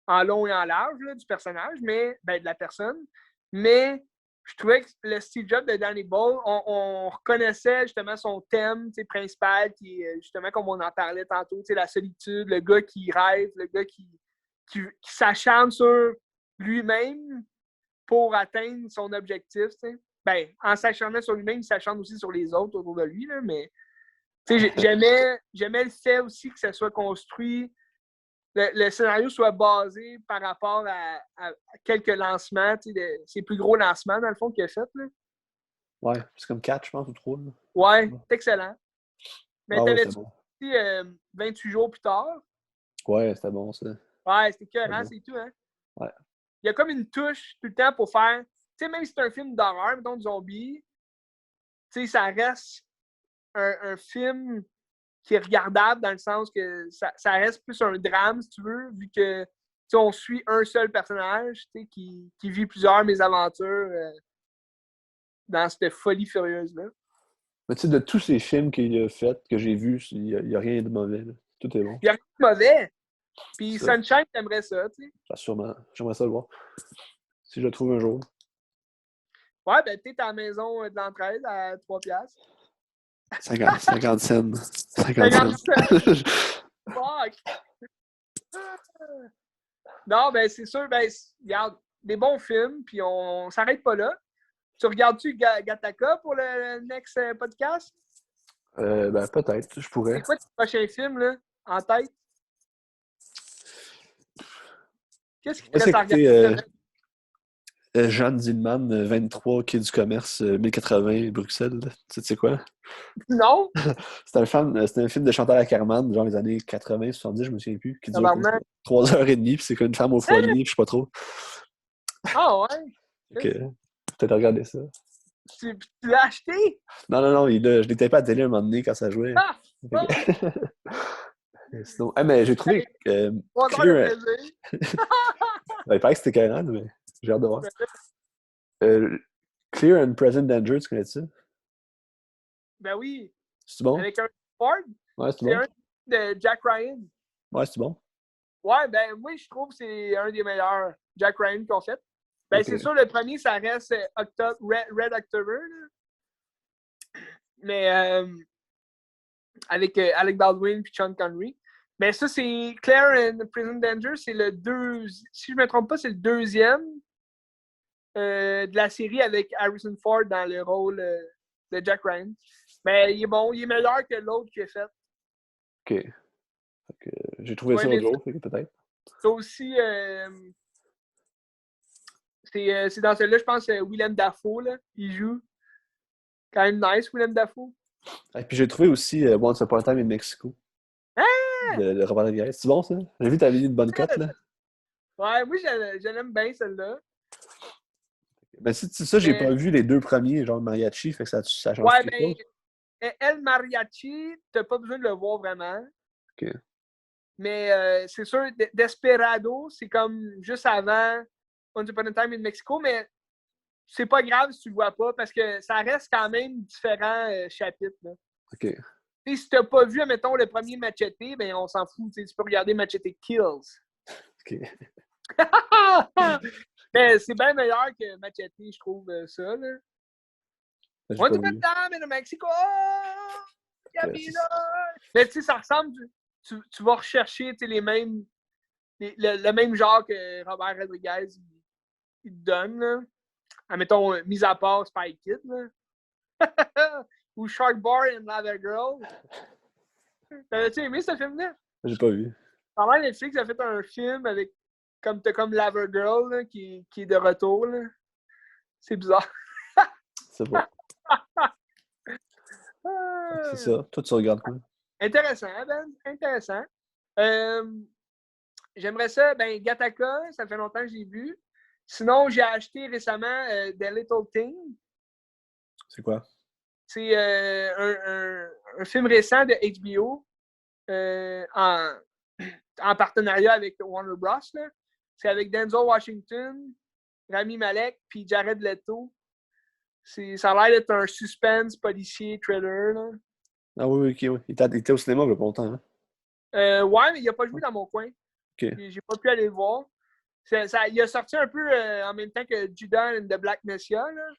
en long et en large là, du personnage, mais ben, de la personne. Mais je trouvais que le Steve Jobs de Danny Boyle, on reconnaissait justement son thème principal, qui est justement, comme on en parlait tantôt, la solitude, le gars qui rêve, le gars qui s'acharne sur lui-même pour atteindre son objectif. T'sais. Ben, en s'acharnant sur lui-même, il s'acharne aussi sur les autres autour de lui, là, mais j'aimais le fait aussi que ça soit construit, le scénario soit basé par rapport à quelques lancements, ses plus gros lancements, dans le fond, qu'il a fait. Là. Ouais, c'est comme 4, je pense, ou 3. Là. Ouais, c'est excellent. Mais Ah ouais, c'était t'avais-tu bon. dit 28 jours plus tard? Ouais, c'était bon, ça. Ouais, c'était écœurant, Bon. c'est tout, hein? Ouais. Il y a comme une touche tout le temps pour faire. Tu sais, même si c'est un film d'horreur, mettons de zombies, tu sais, ça reste un film qui est regardable dans le sens que ça reste plus un drame, si tu veux, vu que on suit un seul personnage qui vit plusieurs mésaventures dans cette folie furieuse-là. Mais tu sais, de tous ces films qu'il a fait, que j'ai vus, il n'y a rien de mauvais. Là. Tout est bon. Il n'y a rien de mauvais. Puis Ça, Sunshine, t'aimerais ça, tu sais. sûrement. J'aimerais ça le voir. Si je le trouve un jour. Ouais, ben t'es à la maison de l'entraide à 3$. 50 cents. 50 50 cents. Fuck! Non, ben c'est sûr, ben regarde, des bons films, puis on s'arrête pas là. Tu regardes-tu Gattaca pour le next podcast? Ben, peut-être, je pourrais. C'est quoi tes prochains films, là, en tête? Qu'est-ce qui te Moi, reste c'est à écouter regarder? Jeanne Zillman, 23, quai du commerce, 1080, Bruxelles. Tu sais quoi? Non? C'est un film de Chantal Akerman, genre les années 80, 70, je me souviens plus, qui dure comme Tabarnak. 3h30, puis c'est comme une femme au foyer, puis je sais pas trop. Ah ouais? Ok, peut-être regarder ça. Tu l'as acheté? Non, je l'étais pas à la télé un moment donné quand ça jouait. Ah! Bon! Sinon, mais j'ai trouvé 3 heures de Clear. plaisir. Ben, il paraît que c'était carrément, mais j'ai hâte de voir. Euh, Clear and Present Danger, tu connais ça? Ben oui. C'est bon? Avec un Ford. Ouais, c'est C'est bon? un de Jack Ryan. Ouais, c'est bon. Ouais, ben moi, je trouve que c'est un des meilleurs Jack Ryan qu'on fait. Ben, Ok. c'est sûr, le premier, ça reste Red October. Là. Mais avec Alec Baldwin et Sean Connery. Mais ça, c'est Claire and Prison Danger, c'est le deuxième. Si je ne me trompe pas, c'est le deuxième de la série avec Harrison Ford dans le rôle de Jack Ryan. Mais il est bon, il est meilleur que l'autre qu'il a fait. Ok. J'ai trouvé ça l'autre jour, peut-être. C'est aussi. C'est dans celui-là, je pense, Willem Dafoe, là, il joue. Quand même nice, Willem Dafoe. Et puis j'ai trouvé aussi Once Upon a Time in Mexico. Ah! De Robert Rodriguez. C'est bon, ça? J'ai vu que t'avais mis une bonne cote, là. Ouais, moi, je l'aime bien, celle-là. Ben, ça, j'ai Mais, pas vu les deux premiers, genre mariachi, fait que ça change ouais, quelque ben, chose. El Mariachi, t'as pas besoin de le voir vraiment. Ok. Mais c'est sûr, Desperado, c'est comme juste avant Once Upon a Time in Mexico, mais c'est pas grave si tu le vois pas parce que ça reste quand même différents chapitres. Là. Ok. Et si t'as pas vu, mettons, le premier Machete, ben on s'en fout. Tu peux regarder Machete Kills. Ok. Mais c'est bien meilleur que Machete, je trouve ça. Là. J'ai Once pas Upon vu. a Time in Mexico! Ouais, Mais tu sais, ça ressemble. Tu vas rechercher les mêmes. Le même genre que Robert Rodriguez il te donne. Là. Admettons, mis à part Spy Kid, là. Ou Shark Bar and Lava Girl. T'as-tu aimé ce film-là? J'ai pas vu. Pendant Netflix a fait un film avec comme Lava Girl là, qui est de retour. Là. C'est bizarre. C'est pas. C'est ça. Toi, tu regardes quoi? Intéressant, Ben. Intéressant. J'aimerais ça. Ben, Gattaca, ça fait longtemps que j'ai vu. Sinon, j'ai acheté récemment The Little Thing. C'est quoi? C'est un film récent de HBO en partenariat avec Warner Bros. Là. C'est avec Denzel Washington, Rami Malek, puis Jared Leto. Ça a l'air d'être un suspense policier thriller. Là. Ah oui, ok, oui. Il était au cinéma il y a pas longtemps. Hein? Ouais, mais il n'a pas joué dans mon coin. Ok. J'ai pas pu aller le voir. Il a sorti un peu en même temps que Judas and the Black Messiah. Là.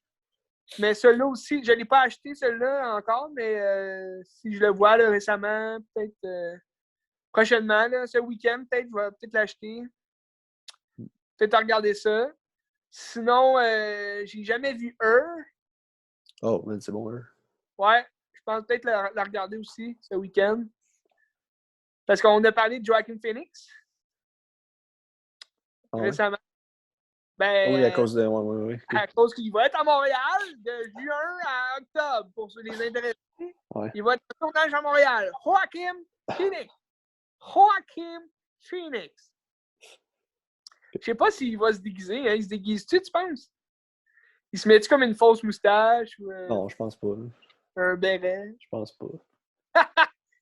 Mais celui-là aussi, je ne l'ai pas acheté celui-là encore, mais si je le vois là, récemment, peut-être prochainement, là, ce week-end, peut-être, je vais peut-être l'acheter. Peut-être regarder ça. Sinon, j'ai jamais vu Her. Oh, man, c'est bon, hein? Ouais, je pense peut-être la regarder aussi ce week-end. Parce qu'on a parlé de Joaquin Phoenix récemment. Ben, oui, à cause de. Ouais. À cause qu'il va être à Montréal de juin à octobre pour les intéressés. Ouais. Il va être en tournage à Montréal. Joaquin Phoenix. Joaquin Phoenix. Je sais pas s'il va se déguiser. Hein. Il se déguise-tu, tu penses? Il se met-tu comme une fausse moustache ou Non, je pense pas. un béret? Je pense pas.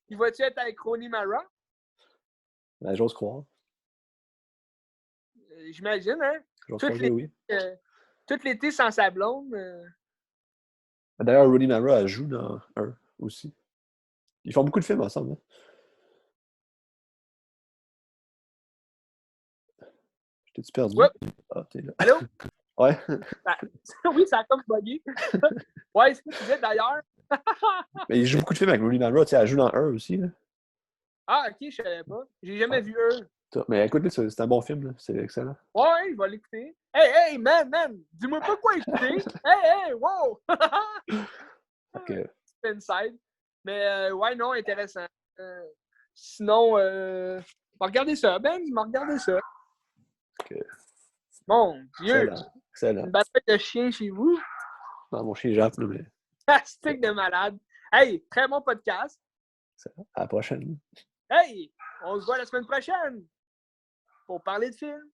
Il va-tu être avec Rooney Mara? Ben, j'ose croire. J'imagine, hein? J'ose croire que oui. Tout l'été sans sa blonde. D'ailleurs, Rooney Mara, elle joue dans un aussi. Ils font beaucoup de films ensemble. Hein? Je t'ai-tu perdu? Ouais. Ah, t'es là. Allô? Ouais. Oui, ça a comme bugué. Ouais, c'est ce que tu disais d'ailleurs. Mais il joue beaucoup de films avec Rooney Mara. Elle joue dans un aussi. Là. Ah, ok, je savais pas. J'ai jamais vu eux. Mais écoute, c'est un bon film. Là. C'est excellent. Ouais, je vais l'écouter. Hey, man! Dis-moi pas quoi écouter! Hey, wow! Okay. C'est inside. Mais ouais, non, intéressant. Sinon, regardez ça, Ben, regardez ça. Okay. Mon Dieu! Excellent. Une bataille de chiens chez vous? Non, mon chien jappe, mais. Fantastique de malade. Hey, très bon podcast. À la prochaine. Hey, on se voit la semaine prochaine pour parler de films.